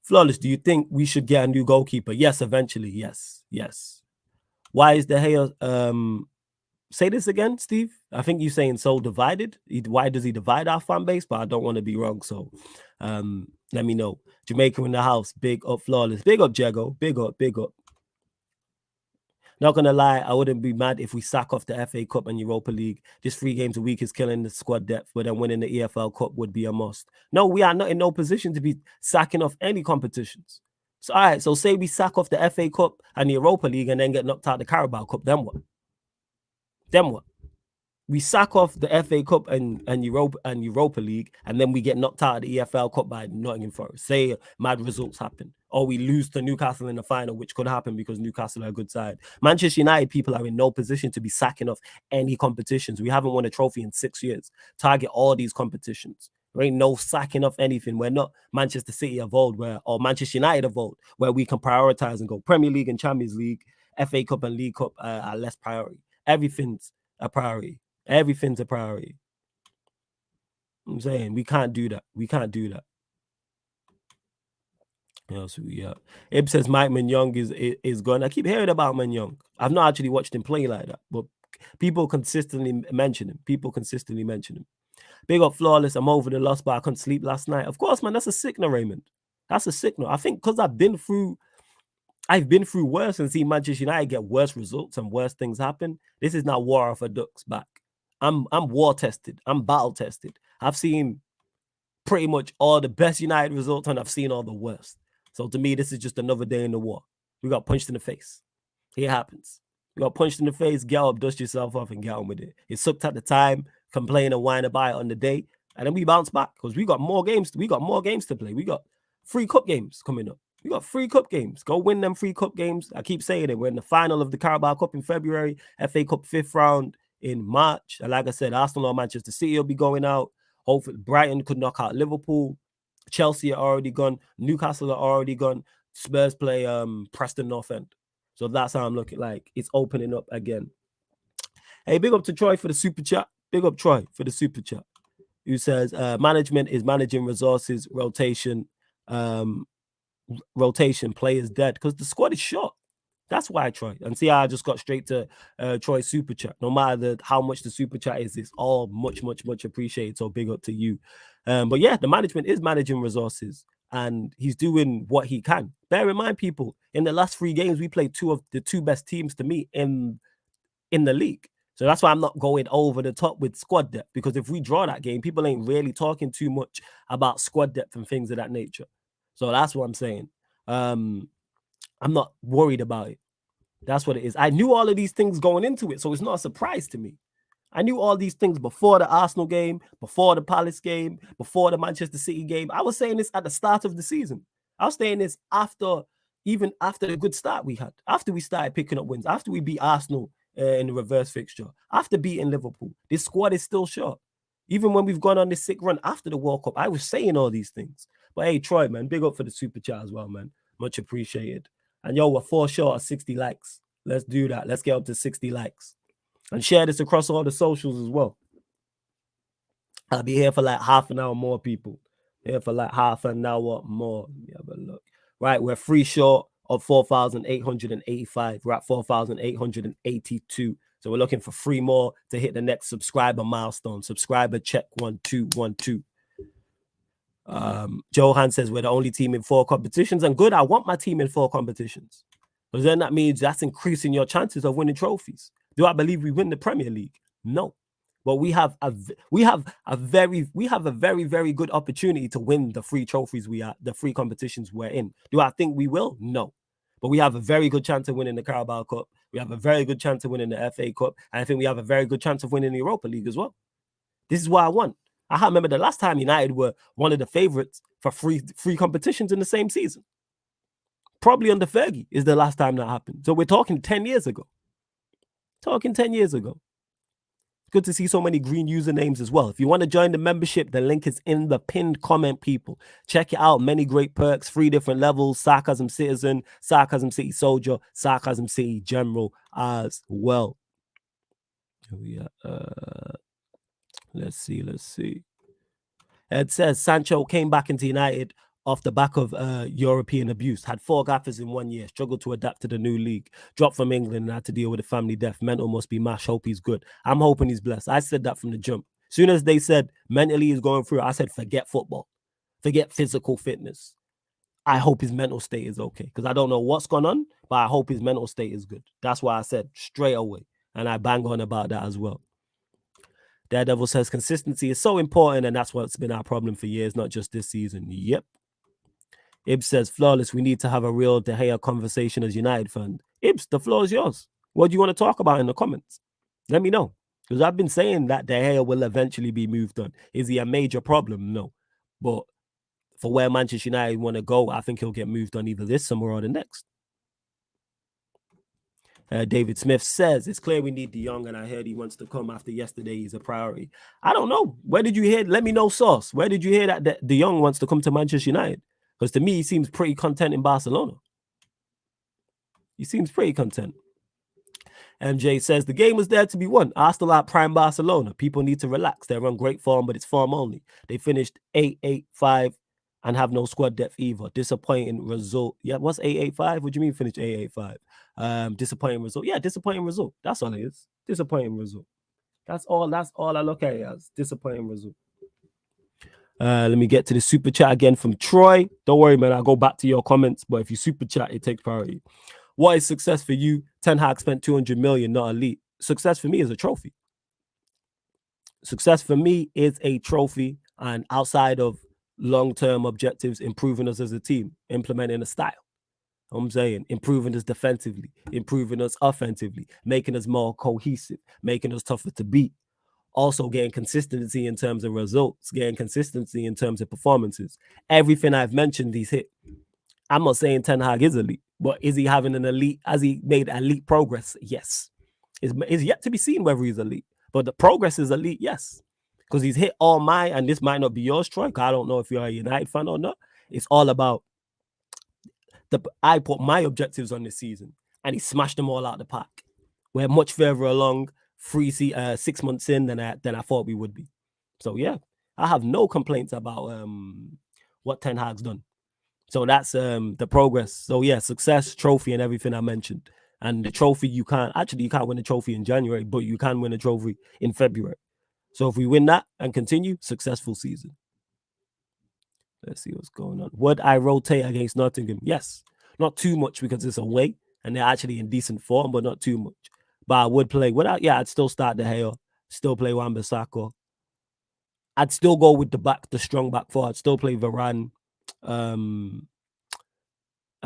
Flawless, do you think we should get a new goalkeeper? Yes, eventually. Yes. Why is De Gea say this again, Steve? I think you're saying so divided. Why does he divide our fan base? But I don't want to be wrong, so let me know. Jamaica in the house. Big up, Flawless. Big up, Jago. Big up. Not gonna lie, I wouldn't be mad if we sack off the FA Cup and Europa League. Just 3 games a week is killing the squad depth, but then winning the EFL Cup would be a must. No, we are not in no position to be sacking off any competitions. So, all right, so say we sack off the FA Cup and the Europa League and then get knocked out the Carabao Cup, then what? Then what? We sack off the FA Cup and Europa League, and then we get knocked out of the EFL Cup by Nottingham Forest. Say mad results happen, or we lose to Newcastle in the final, which could happen because Newcastle are a good side. Manchester United people are in no position to be sacking off any competitions. We haven't won a trophy in 6 years. Target all these competitions. There ain't no sacking off anything. We're not Manchester City of old, or Manchester United of old, where we can prioritize and go Premier League and Champions League, FA Cup and League Cup are less priority. Everything's a priority. Everything's a priority. I'm saying we can't do that. We can't do that. Yeah. Ib says Mike Mignon is gone. I keep hearing about Mignon. I've not actually watched him play like that, but people consistently mention him. Big up Flawless. I'm over the loss, but I couldn't sleep last night. Of course, man. That's a signal, Raymond. That's a signal. I think because I've been through worse and seen Manchester United get worse results and worse things happen. This is now war off a duck's back. I'm war tested. I'm battle tested. I've seen pretty much all the best United results and I've seen all the worst. So to me, this is just another day in the war. We got punched in the face. It happens. You got punched in the face, get up, dust yourself off, and get on with it. It sucked at the time, complain and whine about it on the day, and then we bounce back because we got more games. We got more games to play. We got 3 cup games coming up. We got 3 cup games. Go win them 3 cup games. I keep saying it. We're in the final of the Carabao Cup in February, FA Cup 5th round in March. And like I said, Arsenal or Manchester City will be going out. Hopefully, Brighton could knock out Liverpool. Chelsea are already gone. Newcastle are already gone. Spurs play Preston North End. So that's how I'm looking like. It's opening up again. Hey, big up to Troy for the super chat. Big up Troy for the super chat. Who says management is managing resources, rotation, players dead because the squad is short. That's why I try. And see how I just got straight to Troy's super chat. No matter how much the super chat is, it's all much appreciated. So big up to you. But yeah, the management is managing resources and he's doing what he can. Bear in mind, people, in the last 3 games, we played 2 of the 2 best teams to me in the league. So that's why I'm not going over the top with squad depth, because if we draw that game, people ain't really talking too much about squad depth and things of that nature. So that's what I'm saying. I'm not worried about it. That's what it is. I knew all of these things going into it, so it's not a surprise to me. I knew all these things before the Arsenal game, before the Palace game, before the Manchester City game. I was saying this at the start of the season. I was saying this even after the good start we had, after we started picking up wins, after we beat Arsenal in the reverse fixture, after beating Liverpool. This squad is still short. Even when we've gone on this sick run after the World Cup, I was saying all these things. But hey, Troy, man, big up for the super chat as well, man. Much appreciated. And yo, we're 4 short of 60 likes. Let's do that. Let's get up to 60 likes. And share this across all the socials as well. I'll be here for like half an hour more, people. Here for like half an hour more. Let me have a look. Right, we're 3 short of 4,885. We're at 4,882. So we're looking for 3 more to hit the next subscriber milestone. Subscriber check 1212. Johan says we're the only team in 4 competitions. And good, I want my team in 4 competitions. Because then that means that's increasing your chances of winning trophies. Do I believe we win the Premier League? No. But we have a very, very good opportunity to win the 3 trophies the 3 competitions we're in. Do I think we will? No. But we have a very good chance of winning the Carabao Cup. We have a very good chance of winning the FA Cup. And I think we have a very good chance of winning the Europa League as well. This is what I want. I can't remember the last time United were one of the favorites for 3 competitions in the same season. Probably under Fergie is the last time that happened. So we're talking 10 years ago. Good to see so many green usernames as well. If you want to join the membership, the link is in the pinned comment, people. Check it out. Many great perks, 3 different levels: Sarcasm Citizen, Sarcasm City Soldier, Sarcasm City General as well. Let's see. It says Sancho came back into United off the back of European abuse, had 4 gaffers in 1 year, struggled to adapt to the new league, dropped from England and had to deal with a family death. Mental must be mash. Hope he's good. I'm hoping he's blessed. I said that from the jump. As soon as they said mentally he's going through, I said forget football, forget physical fitness. I hope his mental state is okay, because I don't know what's gone on, but I hope his mental state is good. That's why I said straight away, and I bang on about that as well. Daredevil says consistency is so important, and that's what's been our problem for years, not just this season. Yep. Ibs says, flawless, we need to have a real De Gea conversation as United fan. Ibs, the floor is yours. What do you want to talk about in the comments? Let me know. Because I've been saying that De Gea will eventually be moved on. Is he a major problem? No. But for where Manchester United want to go, I think he'll get moved on either this summer or the next. David Smith says, it's clear we need De Jong, and I heard he wants to come after yesterday. He's a priority. I don't know. Where did you hear? Let me know, source. Where did you hear that De Jong wants to come to Manchester United? Because to me, he seems pretty content in Barcelona. He seems pretty content. MJ says, the game was there to be won. Arsenal at prime Barcelona. People need to relax. They're on great form, but it's form only. They finished 8-8-5 and have no squad depth either. Disappointing result. Yeah, what's 8-8-5? What do you mean finished 8-8-5? Disappointing result. Yeah, disappointing result. That's all it is. Disappointing result. That's all I look at it as. Disappointing result. Let me get to the super chat again from Troy. Don't worry, man. I'll go back to your comments, but if you super chat, it takes priority. What is success for you? Ten Hag spent 200 million, not elite. Success for me is a trophy. Success for me is a trophy, and outside of long-term objectives, improving us as a team, implementing a style. I'm saying improving us defensively, improving us offensively, making us more cohesive, making us tougher to beat. Also getting consistency in terms of results, getting consistency in terms of performances. Everything I've mentioned, he's hit. I'm not saying Ten Hag is elite, but is he having an elite? Has he made elite progress? Yes. It's yet to be seen whether he's elite, but the progress is elite, yes. Because he's hit all my, and this might not be yours, Troy, because I don't know if you're a United fan or not. It's all about I put my objectives on this season, and he smashed them all out the park. We're much further along 6 months in than I thought we would be. So yeah, I have no complaints about what Ten Hag's done. So that's the progress. So yeah, success, trophy, and everything I mentioned. And the trophy, you can't win a trophy in January, but you can win a trophy in February. So if we win that and continue, successful season. Let's see what's going on. Would I rotate against Nottingham? Yes. Not too much because it's away and they're actually in decent form, but not too much. But I would play I'd still start De Gea, still play Wan-Bissaka. I'd still go with the strong back four. I'd still play Varane. I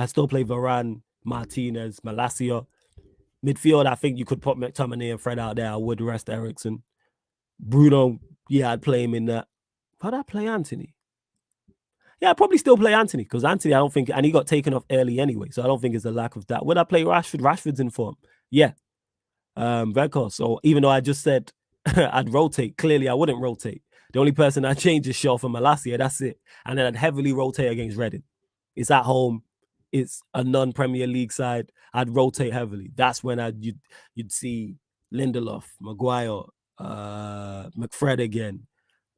still play Varane, Martinez, Malacia. Midfield, I think you could put McTominay and Fred out there. I would rest Eriksen. Bruno, yeah, I'd play him in that. How'd I play Anthony? Yeah, I'd probably still play Anthony because Anthony, I don't think, and he got taken off early anyway, so I don't think it's a lack of that. Would I play Rashford? Rashford's in form. Yeah. Vegas. So even though I just said I'd rotate, clearly I wouldn't rotate. The only person I change is Shaw for Malacia. That's it. And then I'd heavily rotate against Reading. It's at home. It's a non-Premier League side. I'd rotate heavily. That's when you'd see Lindelof, Maguire, McFred again,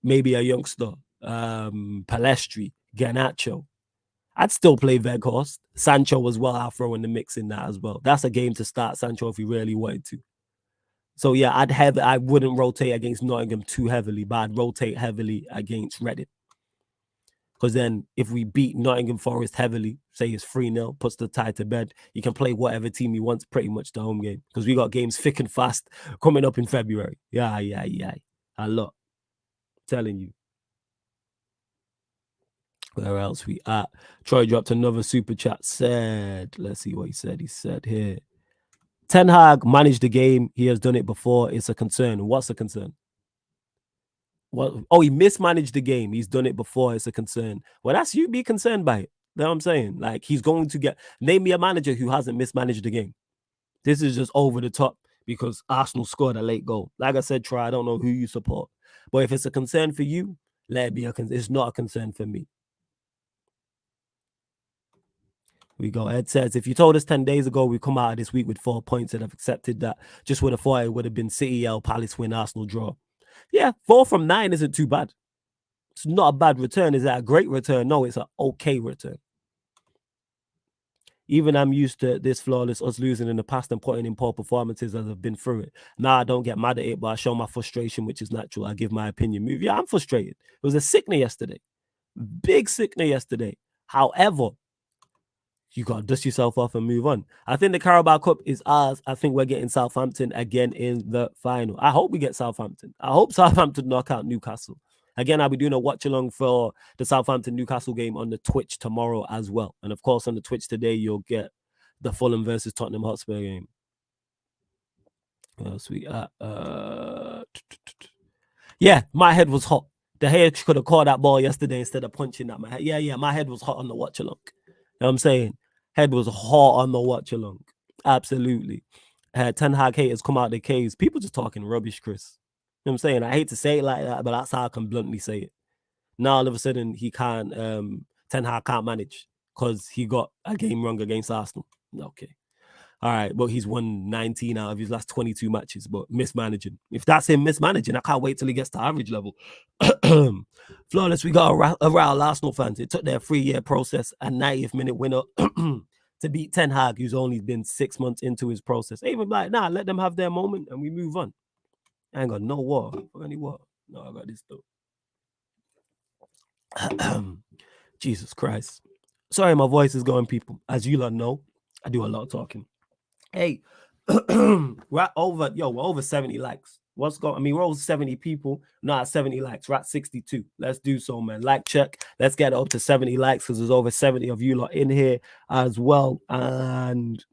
maybe a youngster, Palestri, Garnacho. I'd still play Weghorst. Sancho as well. I'll throw in the mix in that as well. That's a game to start Sancho if you really wanted to. So yeah, I wouldn't rotate against Nottingham too heavily, but I'd rotate heavily against Reading. Because then if we beat Nottingham Forest heavily, say it's 3-0, puts the tie to bed, you can play whatever team you want pretty much the home game. Because we got games thick and fast coming up in February. Yeah. A lot. I'm telling you. Where else we at? Troy dropped another super chat. Let's see what he said. He said here, Ten Hag managed the game. He has done it before. It's a concern. What's the concern? He mismanaged the game. He's done it before. It's a concern. Well, that's you be concerned by it. You know what I'm saying? Like, he's going to name me a manager who hasn't mismanaged the game. This is just over the top because Arsenal scored a late goal. Like I said, Troy, I don't know who you support. But if it's a concern for you, let it be it's not a concern for me. We go. Ed says, if you told us 10 days ago we come out of this week with 4 points and have accepted that, just would have thought it would have been City, Palace win, Arsenal draw. Yeah, 4 from 9 isn't too bad. It's not a bad return. Is that a great return? No, it's an okay return. Even I'm used to this flawless, us losing in the past and putting in poor performances as I've been through it. Now I don't get mad at it, but I show my frustration, which is natural. I give my opinion. Yeah, I'm frustrated. It was a sickener yesterday. Big sickener yesterday. However, you got to dust yourself off and move on. I think the Carabao Cup is ours. I think we're getting Southampton again in the final. I hope we get Southampton. I hope Southampton knock out Newcastle. Again, I'll be doing a watch along for the Southampton Newcastle game on the Twitch tomorrow as well. And of course, on the Twitch today, you'll get the Fulham versus Tottenham Hotspur game. What else we got? Yeah, my head was hot. The hair could have caught that ball yesterday instead of punching at my head. Yeah, my head was hot on the watch along. You know what I'm saying? Head was hot on the watch along. Absolutely. 10 Hag haters come out the caves. People just talking rubbish, Chris. You know what I'm saying? I hate to say it like that, but that's how I can bluntly say it. Now all of a sudden he can't 10 Hag can't manage because he got a game wrong against Arsenal. Okay. All right, but he's won 19 out of his last 22 matches, but mismanaging. If that's him mismanaging, I can't wait till he gets to average level. Flawless, we got a row Arsenal fans. It took their 3-year process and 90th minute winner to beat Ten Hag, who's only been 6 months into his process. They even like, nah, let them have their moment and we move on. I ain't got no water. Any water? No, I got this though. Jesus Christ. Sorry, my voice is going, people. As you lot know, I do a lot of talking. Hey, we're over 70 likes. What's going? I mean, we're over 70 people, not 70 likes. We're at 62. Let's do so, man. Like check. Let's get it up to 70 likes because there's over 70 of you lot in here as well. And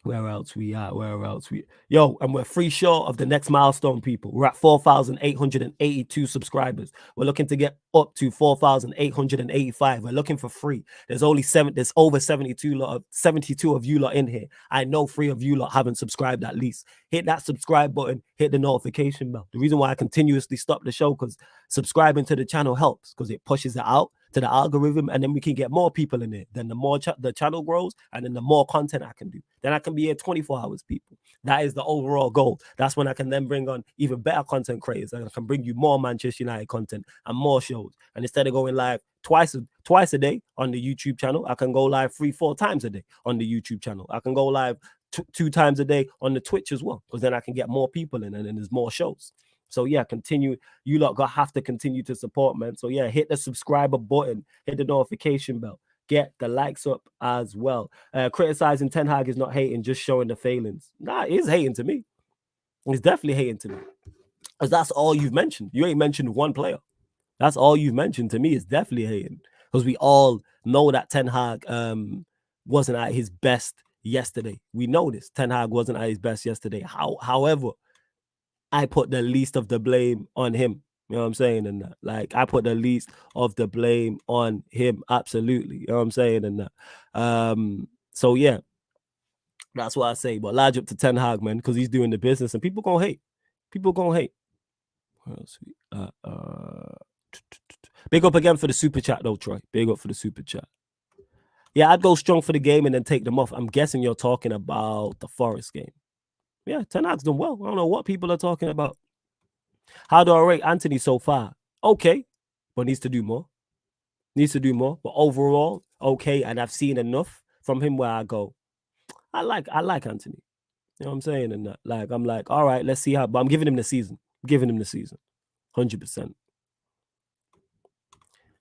where else we at? And we're free short of the next milestone, people. We're at 4,882 subscribers. We're looking to get up to 4,885. We're looking for free. There's over 72 of you lot in here. I know 3 of you lot haven't subscribed at least. Hit that subscribe button, hit the notification bell. The reason why I continuously stop the show because subscribing to the channel helps because it pushes it out to the algorithm, and then we can get more people in it. Then the more the channel grows, and then the more content I can do. Then I can be here 24 hours, people. That is the overall goal. That's when I can then bring on even better content creators, and I can bring you more Manchester United content and more shows. And instead of going live twice a day on the YouTube channel, I can go live 3-4 times a day on the YouTube channel. I can go live 2 times a day on the Twitch as well, because then I can get more people in, and then there's more shows. So yeah, continue. You lot have to continue to support, man. So yeah, hit the subscriber button, hit the notification bell, get the likes up as well. Criticizing Ten Hag is not hating, just showing the failings. Nah, it is hating to me. It's definitely hating to me. Because that's all you've mentioned. You ain't mentioned one player. That's all you've mentioned to me is definitely hating. Because we all know that Ten Hag wasn't at his best yesterday. We know this. Ten Hag wasn't at his best yesterday. However, I put the least of the blame on him. You know what I'm saying? And that, like, I put the least of the blame on him. Absolutely. You know what I'm saying? And that. So yeah, that's what I say. But large up to Ten Hag, man, because he's doing the business, and people gonna hate. People gonna hate. Big up again for the super chat, though, Troy. Big up for the super chat. Yeah, I'd go strong for the game and then take them off. I'm guessing you're talking about the Forest game. Yeah, Ten Hag's done well. I don't know what people are talking about. How do I rate Anthony so far? Okay, but needs to do more. But overall, okay, and I've seen enough from him where I go, I like Anthony. You know what I'm saying? And that, like, I'm like, all right, let's see how. But I'm giving him the season. 100%.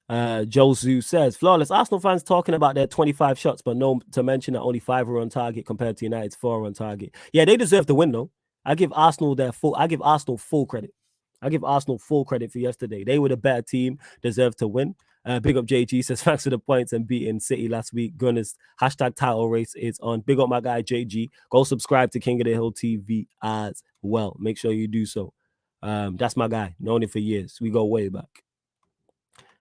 Josu says, Flawless, Arsenal fans talking about their 25 shots, but no to mention that only 5 were on target compared to United's 4 on target. Yeah, they deserve to win, though. I give Arsenal full credit. I give Arsenal full credit for yesterday. They were the better team, deserve to win. Big up JG, says thanks for the points and beating City last week. Goodness, hashtag title race is on. Big up my guy JG. Go subscribe to King of the Hill TV as well. Make sure you do so. That's my guy. Known him for years. We go way back.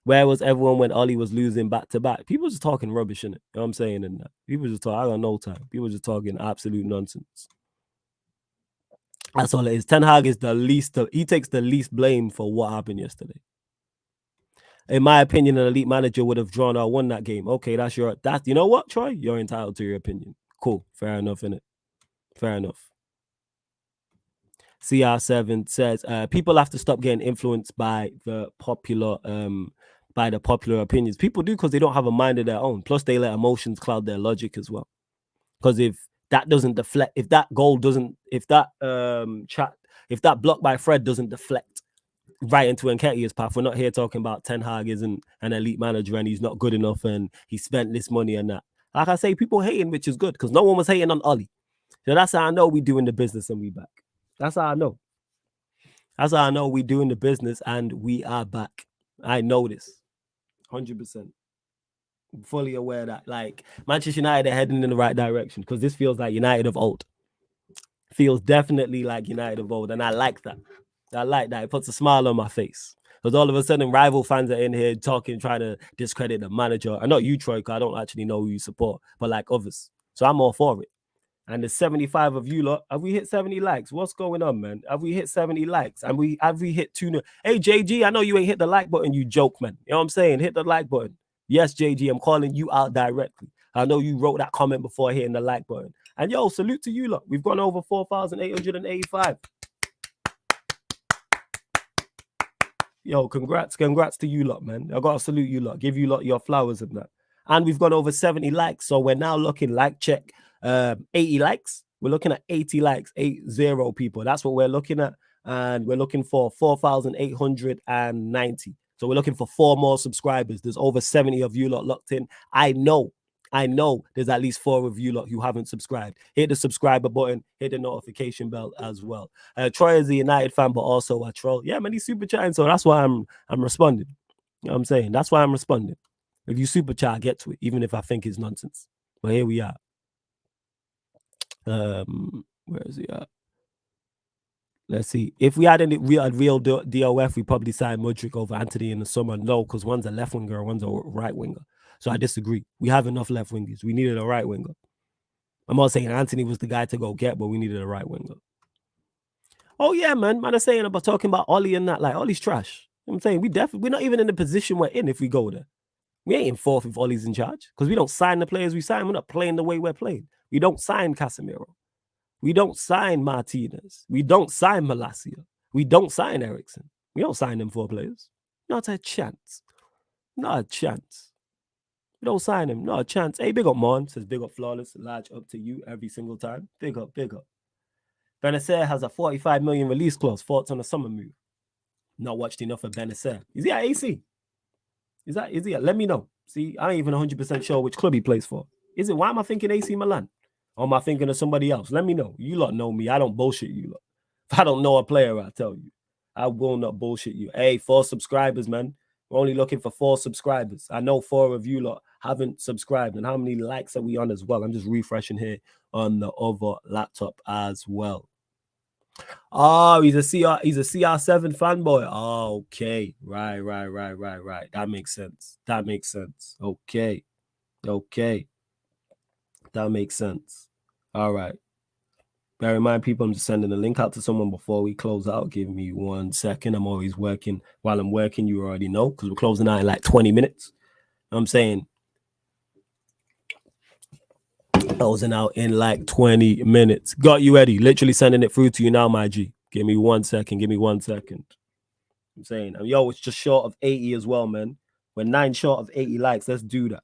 Where was everyone when Ollie was losing back to back? People just talking rubbish, innit? You know what I'm saying? And people just talk. I got no time. People just talking absolute nonsense. That's all it is. Ten Hag is he takes the least blame for what happened yesterday. In my opinion, an elite manager would have drawn or won that game. Okay, you know what, Troy? You're entitled to your opinion. Cool. Fair enough, innit? Fair enough. CR7 says people have to stop getting influenced by the popular opinions. People do because they don't have a mind of their own. Plus, they let emotions cloud their logic as well. Because if that doesn't deflect, if that block by Fred doesn't deflect right into Nketiah's path. We're not here talking about Ten Hag isn't an elite manager and he's not good enough and he spent this money and that. Like I say, people hating, which is good because no one was hating on Ollie. So that's how I know we doing the business and we back. That's how I know. That's how I know we doing the business and we are back. I know this, 100%. Fully aware that like Manchester United are heading in the right direction because this feels like United of old. Feels definitely like United of old, and I like that. I like that. It puts a smile on my face. Because all of a sudden, rival fans are in here talking, trying to discredit the manager. And not you, Troy, because I don't actually know who you support, but like others. So I'm all for it. And the 75 of you lot, have we hit 70 likes? What's going on, man? Have we hit 70 likes? And have we hit 2? Hey, JG, I know you ain't hit the like button, you joke, man. You know what I'm saying? Hit the like button. Yes, JG, I'm calling you out directly. I know you wrote that comment before hitting the like button. And yo, salute to you lot. We've gone over 4,885. Yo, congrats to you lot, man. I gotta salute you lot. Give you lot your flowers and that. And we've gone over 70 likes. So we're now looking like check 80 likes. We're looking at 80 likes, 80 people. That's what we're looking at. And we're looking for 4,890. So we're looking for 4 more subscribers. There's over 70 of you lot locked in. I know there's at least 4 of you lot who haven't subscribed. Hit the subscriber button, hit the notification bell as well. Troy is a United fan, but also a troll. Yeah, man, he's super chatting, so that's why I'm responding. You know what I'm saying? That's why I'm responding. If you super chat, I get to it, even if I think it's nonsense. But here we are. Where is he at? Let's see. If we had any real DOF, we probably signed Mudryk over Anthony in the summer. No, because one's a left winger and one's a right winger. So I disagree. We have enough left wingers. We needed a right winger. I'm not saying Anthony was the guy to go get, but we needed a right winger. Oh yeah, man. Man, I'm saying about talking about Ollie and that. Like Ollie's trash. You know what I'm saying we're not even in the position we're in if we go there. We ain't in 4th if Ollie's in charge because we don't sign the players we sign. We're not playing the way we're playing. We don't sign Casemiro. We don't sign Martinez. We don't sign Malacia. We don't sign Ericsson. We don't sign them 4 players. Not a chance. Not a chance. We don't sign him. Not a chance. Hey, big up, Mon. Says big up, Flawless. Large up to you every single time. Big up, big up. Benacer has a 45 million release clause. Thoughts on the summer move? Not watched enough of Benacer. Is he at AC? Is he at? Let me know. See, I ain't even 100% sure which club he plays for. Is it? Why am I thinking AC Milan? Or am I thinking of somebody else? Let me know. You lot know me. I don't bullshit you lot. If I don't know a player, I tell you. I will not bullshit you. Hey, 4 subscribers, man. We're only looking for 4 subscribers. I know 4 of you lot haven't subscribed. And how many likes are we on as well? I'm just refreshing here on the other laptop as well. Oh, he's a CR7 fanboy. Oh, okay. Right. That makes sense. Okay. That makes sense. All right. Bear in mind, people, I'm just sending a link out to someone before we close out. Give me 1 second. I'm always working. While I'm working, you already know, because we're closing out in like 20 minutes. I'm saying closing out in like 20 minutes. Got you, Eddie. Literally sending it through to you now, my G. Give me 1 second. I'm saying, yo, it's just short of 80 as well, man. We're 9 short of 80 likes. Let's do that.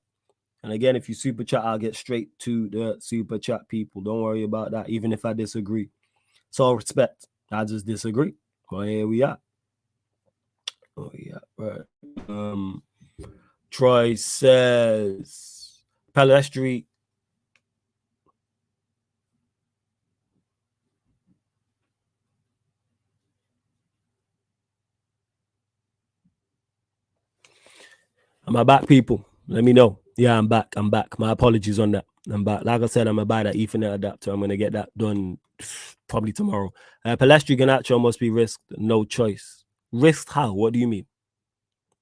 And again, if you super chat, I'll get straight to the super chat people. Don't worry about that, even if I disagree. It's all respect. I just disagree. Well, here we are. Oh, yeah. Right. Troy says Palestri. Am I back, people? Let me know. Yeah, I'm back. My apologies on that. I'm back. Like I said, I'm going to buy that Ethernet adapter. I'm going to get that done probably tomorrow. Palestri Garnacho must be risked. No choice. Risked how? What do you mean?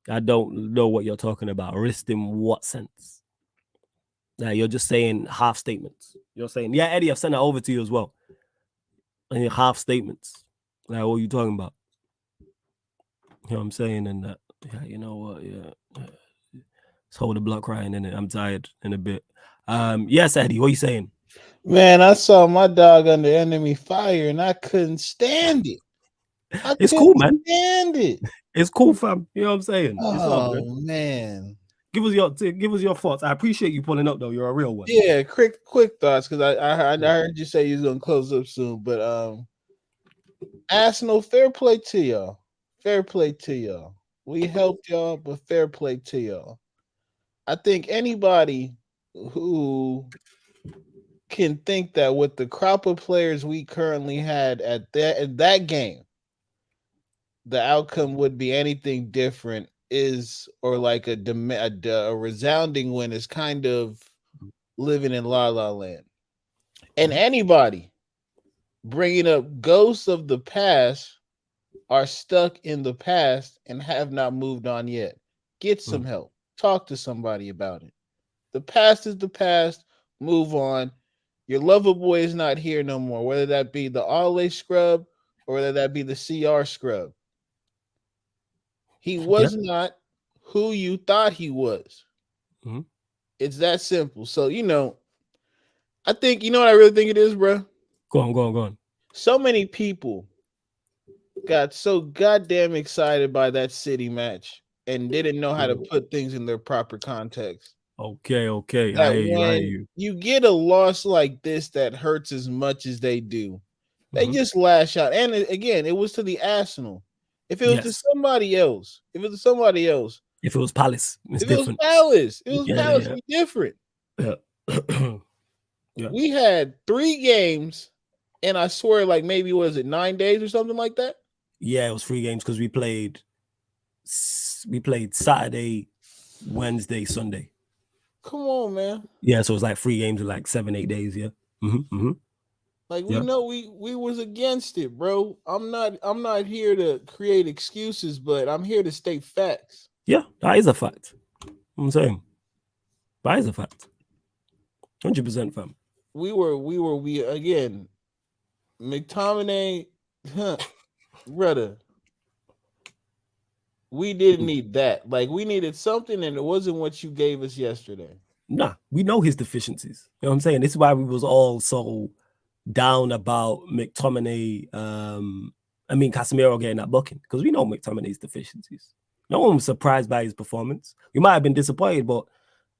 I don't know what you're talking about. Risked in what sense? You're just saying half statements. You're saying, yeah, Eddie, I've sent that over to you as well. And your half statements. Like, what are you talking about? You know what I'm saying? And that, yeah, you know what? Yeah. Let's hold the block crying in it. I'm tired in a bit. Yes, Eddie, what are you saying? Man, I saw my dog under enemy fire and I couldn't stand it. It's cool, man. Stand it. It's cool, fam. You know what I'm saying? Oh, it's all good. Man. Give us your thoughts. I appreciate you pulling up, though. You're a real one. Yeah, quick thoughts, because I heard you say you was gonna close up soon, but Arsenal, fair play to y'all. fair play to y'all. We helped y'all, but fair play to y'all. I think anybody who can think that with the crop of players we currently had at that game, the outcome would be anything different is or like a resounding win is kind of living in la la land. And Mhm. anybody bringing up ghosts of the past are stuck in the past and have not moved on yet. Get some Mhm. help. Talk to somebody about it. The past is the past. Move on. Your lover boy is not here no more, whether that be the Ollie scrub or whether that be the CR scrub. He Yeah. was not who you thought he was. Mhm. It's that simple. So, I think, what I really think it is, bro? Go on, go on, go on. So many people got so goddamn excited by that city match and didn't know how to Mhm. put things in their proper context. Okay, okay. I That hear you. I hear when you. you get a loss like this that hurts as much as they do, they Mhm. just lash out. And again, it was to the Arsenal. If it was to Yes. somebody else, if it was somebody else, If it was Palace, it's if it was different. Palace, Yeah, yeah, it'd be different. yeah. Yeah. We had 3 games, and I swear, like maybe was it 9 days or something like that? Yeah, it was 3 games because we played Saturday, Wednesday, Sunday. Come on, man. Yeah, so it was like 3 games in like 7, 8 days. Yeah. Mm-hmm. Like we Yeah. know we was against it, bro. I'm not here to create excuses, but I'm here to state facts. Yeah, that is a fact. I'm saying that is a fact. 100% fam. We again, McTominay, huh, brother. We didn't Mm. need that. Like we needed something, and it wasn't what you gave us yesterday. Nah, we know his deficiencies. You know what I'm saying? This is why we was all so down about McTominay. Casemiro getting that booking because we know McTominay's deficiencies. No one was surprised by his performance. We might have been disappointed, but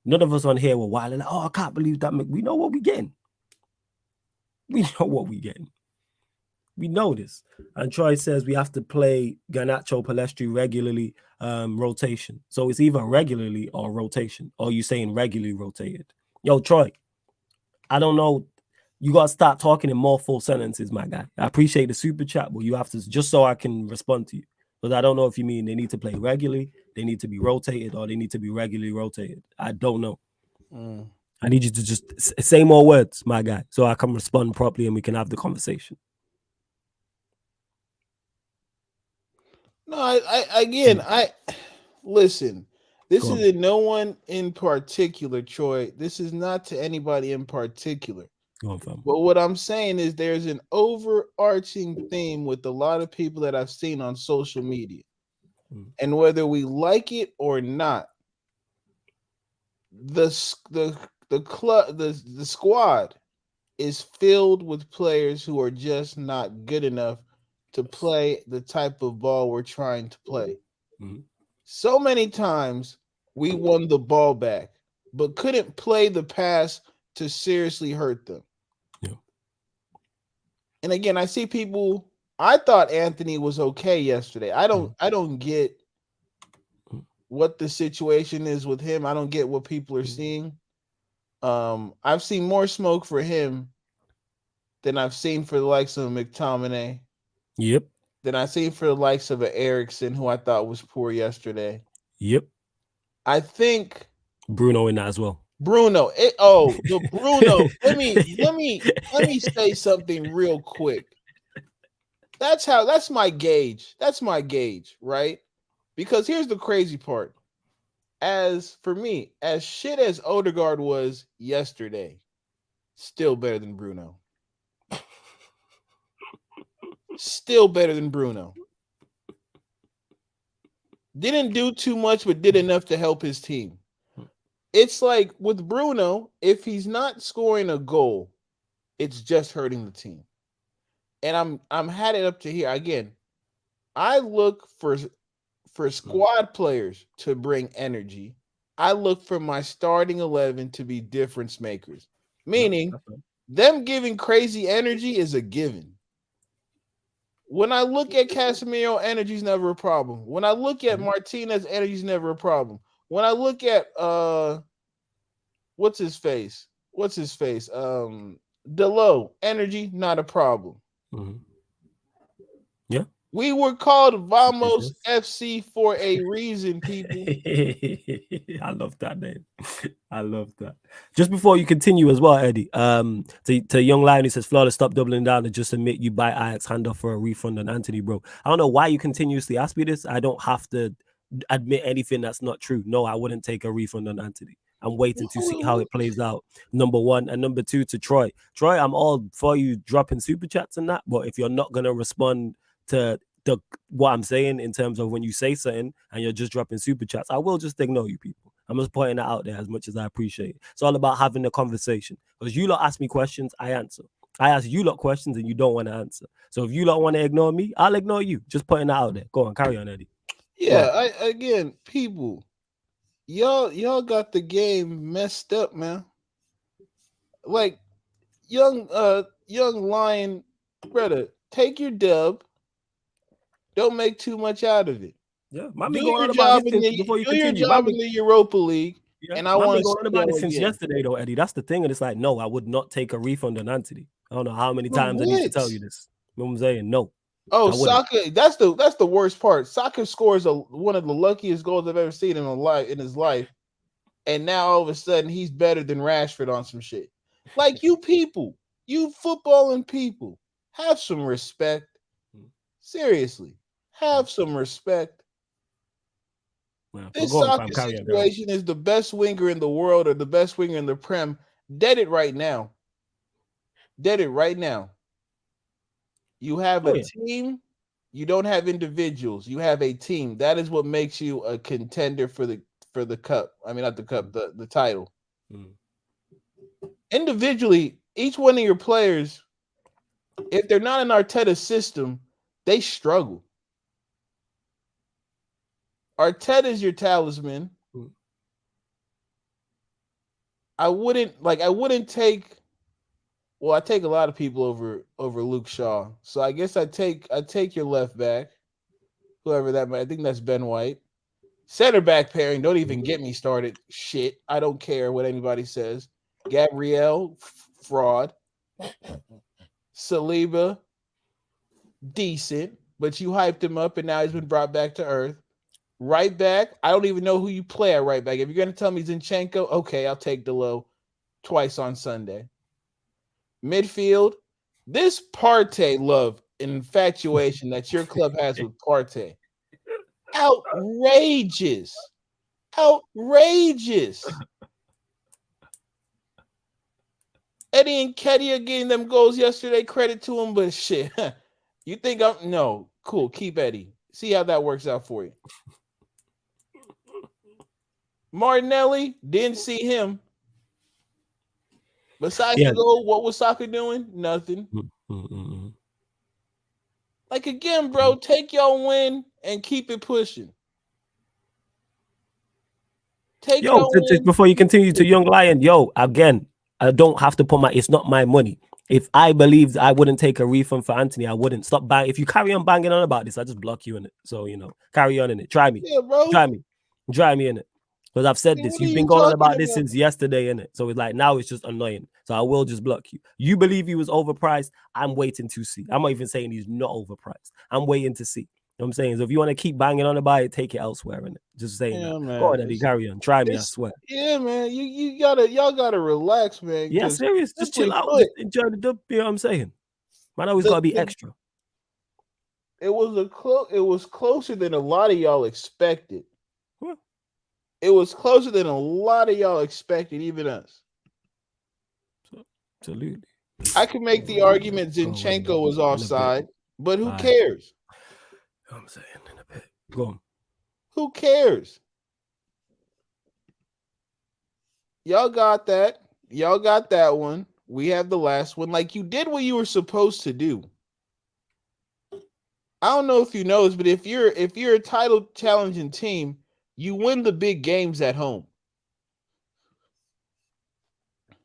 none of us on here were wild. Like, oh, I can't believe that. We know what we getting. We know what we getting. We know this. And Troy says we have to play Garnacho Palestri regularly, rotation. So it's either regularly or rotation. Or you saying regularly rotated. Yo, Troy, I don't know. You got to start talking in more full sentences, my guy. I appreciate the super chat, but you have to, just so I can respond to you. Because I don't know if you mean they need to play regularly, they need to be rotated, or they need to be regularly rotated. I don't know. Mm. I need you to just say more words, my guy, so I can respond properly and we can have the conversation. No, I listen. This Go is on. in no one in particular, Troy. This is not to anybody in particular. Go on, fam. But what I'm saying is there's an overarching theme with a lot of people that I've seen on social media. Mm. And whether we like it or not, the s- the club the squad is filled with players who are just not good enough to play the type of ball we're trying to play. Mm. So many times we won the ball back, but couldn't play the pass to seriously hurt them. Yeah. And again, I see people. I thought Anthony was okay yesterday. I don't. Mm. I don't get Mm. what the situation is with him. I don't get what people are seeing. I've seen more smoke for him than I've seen for the likes of McTominay, Yep. than I've seen for the likes of an Ericsson, who I thought was poor yesterday. Yep. I think Bruno in that as well. Bruno. The Bruno. Let me say something real quick. That's my gauge. That's my gauge, right? Because here's the crazy part. As for me, as shit as Odegaard was yesterday, still better than Bruno. Still better than Bruno. Didn't do too much, but did enough to help his team. It's like with Bruno, if he's not scoring a goal, it's just hurting the team. And I'm had it up to here again. I look for Mm. squad players to bring energy. I look for my starting 11 to be difference makers. Yeah, Meaning that's right. them giving crazy energy is a given. When I look at Casemiro, energy's never a problem. When I look at Mhm. Martinez, energy's never a problem. When I look at what's his face? What's his face? Delo, energy, not a problem. Mhm. Yeah. We were called Vamos Business. FC for a reason, people. I love that name. I love that. Just before you continue as well, Eddie, to young lion who says, Flawless, stop doubling down and just admit you buy Ajax hand off for a refund on Anthony, bro. I don't know why you continuously ask me this. I don't have to admit anything that's not true. No, I wouldn't take a refund on Anthony. I'm waiting to see how it plays out. Number one. And number two, to Troy. Troy, I'm all for you dropping super chats and that, but if you're not gonna respond to the what I'm saying in terms of when you say something and you're just dropping super chats, I will just ignore you people. I'm just pointing that out there as much as I appreciate it. It's all about having a conversation. Because you lot ask me questions, I answer. I ask you lot questions and you don't want to answer. So if you lot want to ignore me, I'll ignore you. Just putting that out there. Go on, carry on, Eddie. Go Yeah, on. I again, people, y'all got the game messed up, man. Like young lion, brother, take your dub. Don't make too much out of it. Yeah, man, Do been going your on about job this in since the before you do your continue. Man, job in been, the Europa League, yeah, and I man, want been to going see on about y'all this since again. yesterday, though, Eddie. That's the thing. And it's like, no, I would not take a refund on Anthony. I don't know how many But times I need to tell what? you this. You know what I'm saying? No, Oh, I wouldn't. Saka, that's the worst part. Saka scores one of the luckiest goals I've ever seen in his life, and now all of a sudden he's better than Rashford on some shit. Like you people, you footballing people, have some respect. Seriously, have some respect. Yeah, but This go on, fam. soccer Carry on, carry on. situation is the best winger in the world or the best winger in the Prem. Dead it right now. Dead it right now. You have Oh, a yeah. team. You don't have individuals. You have a team. That is what makes you a contender for the cup. I mean, not the cup, the title. Mm. Individually, each one of your players, if they're not in Arteta's system, they struggle. Arteta's your talisman. Mm. I wouldn't take well, I take a lot of people over Luke Shaw. So I take your left back, whoever that might. I think that's Ben White. Center back pairing. Don't even get me started. Shit, I don't care what anybody says. Gabriel, fraud. Saliba, decent, but you hyped him up and now he's been brought back to earth. Right back, I don't even know who you play at right back. If you're gonna tell me Zinchenko, okay, I'll take Delo twice on Sunday. Midfield, this Partey love and infatuation that your club has with Partey, outrageous, outrageous. Eddie and Ketty are getting them goals yesterday. Credit to him, but shit, you think I'm no cool? Keep Eddie. See how that works out for you. Martinelli didn't see him. Besides Yeah. the goal, what was Soccer doing? Nothing. Mm, mm, mm, mm. Like again, bro, take your win and keep it pushing. Take Yo, your win. before you Keep it continue to pushing. Young Lion, yo, again, I don't have to put it's not my money. If I believed I wouldn't take a refund for Anthony, I wouldn't stop bang. If you carry on banging on about this, I just block you in it. So, carry on in it. Try me. Yeah, bro. Try me. Try me in it. Because I've said this. What are You've you been going on talking about this about? since yesterday, in it. So it's like now it's just annoying. So I will just block you. You believe he was overpriced. I'm waiting to see. I'm not even saying he's not overpriced. I'm waiting to see. You know what I'm saying? So if you want to keep banging on about it, take it elsewhere in it. Just saying that. Yeah, Go man. on, Eddie. Carry on. Try me, I It's swear. yeah, man. You gotta y'all gotta relax, man. Yeah, Because serious. Just simply chill out. put, Just enjoy the dub. You know what I'm saying? Man, always the, gotta be the extra. it was closer than a lot of y'all expected. Well, It was closer than a lot of y'all expected, even us. absolutely. I can make the argument Zinchenko was In a bit. offside, but who All right. cares? You know what I'm saying? In a bit. Go on. Who cares? Y'all got that. Y'all got that one. We have the last one. Like you did what you were supposed to do. I don't know if you know this, but if you're a title challenging team, you win the big games at home.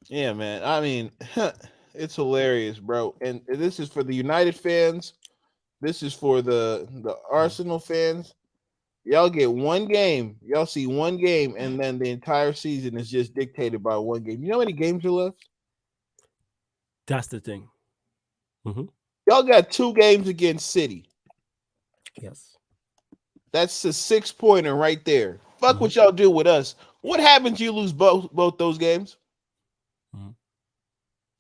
Yeah, man. I mean, it's hilarious, bro. And this is for the United fans. This is for the Arsenal fans. Y'all get one game. Y'all see one game, and then the entire season is just dictated by one game. You know how many games are left? That's the thing. Y'all got 2 games against City. Yes. That's a 6-pointer right there. Fuck what y'all do with us. What happens? You lose both those games,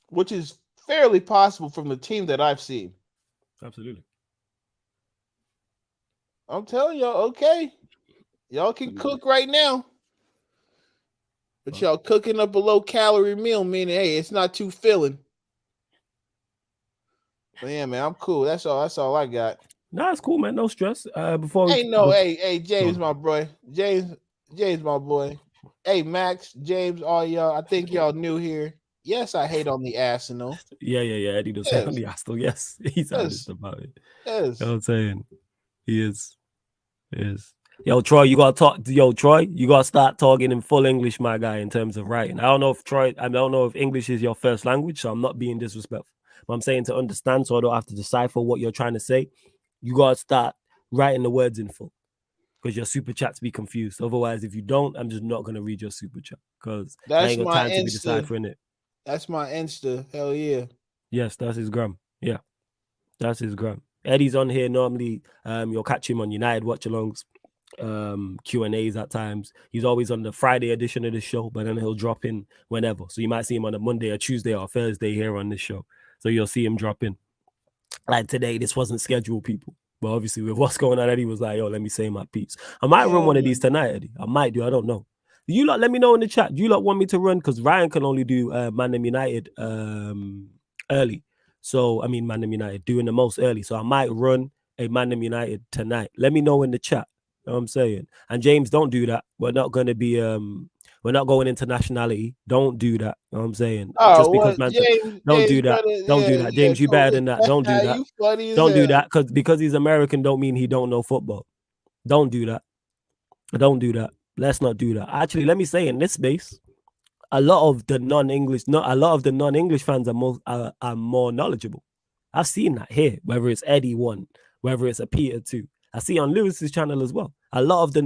which is fairly possible from the team that I've seen. Absolutely. I'm telling y'all, okay, y'all can cook right now, but y'all cooking up a low-calorie meal, meaning, hey, it's not too filling. But yeah, man, I'm cool. That's all I got. Nah, it's cool, man. No stress. Before we hey, James, my boy. James, my boy. Hey, Max, James, all y'all. I think y'all new here. Yes, I hate on the Arsenal. Yeah. Eddie does say on the Arsenal. Yes, he's honest about it. Yes. You know what I'm saying? He is. Yo, Troy, you gotta talk. Yo, Troy, you gotta start talking in full English, my guy, in terms of writing. I don't know if English is your first language, so I'm not being disrespectful. But I'm saying to understand, so I don't have to decipher what you're trying to say. You gotta start writing the words in full, because your super chats be confused. Otherwise, if you don't, I'm just not gonna read your super chat, because I ain't got time to be deciphering it. That's my Insta. Hell yeah. Yes, that's his gram. Yeah, that's his gram. Eddie's on here normally. You'll catch him on United watch-alongs, Q&As at times. He's always on the Friday edition of the show, but then he'll drop in whenever. So you might see him on a Monday or Tuesday or Thursday here on this show. So you'll see him drop in. Like today, this wasn't scheduled, people. But obviously, with what's going on, Eddie was like, yo, let me say my piece. I might run one of these tonight, Eddie. I might do. I don't know. You lot, let me know in the chat. Do you lot want me to run? Because Ryan can only do ManDem United early. So, I mean, ManDem United doing the most early. So I might run a ManDem United tonight. Let me know in the chat. You know what I'm saying? And James, don't do that. We're not going to be we're not going into nationality. Don't do that. You know what I'm saying? Just because man, don't do that. Don't do that. James, you better than that. Don't do that. You funny as don't do hell. that because he's American don't mean he don't know football. Don't do that. Don't do that. Let's not do that. Actually, let me say in this space, a lot of the non-English fans are more knowledgeable. I've seen that here, whether it's Eddie 1, whether it's a Peter 2. I see on Lewis's channel as well. A lot of the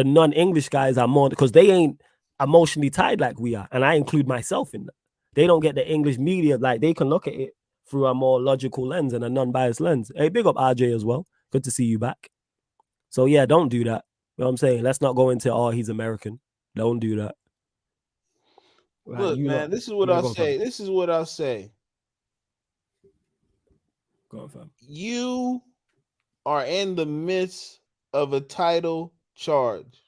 non-English guys are more, because they ain't emotionally tied like we are, and I include myself in that. They don't get the English media, like they can look at it through a more logical lens and a non-biased lens. Hey, big up RJ as well. Good to see you back. So yeah, don't do that. You know what I'm saying? Let's not go into, oh, he's American. Don't do that. Right, look, man, this is what I'll say. This is what I'll say. Go on, fam. You are in the midst of a title charge.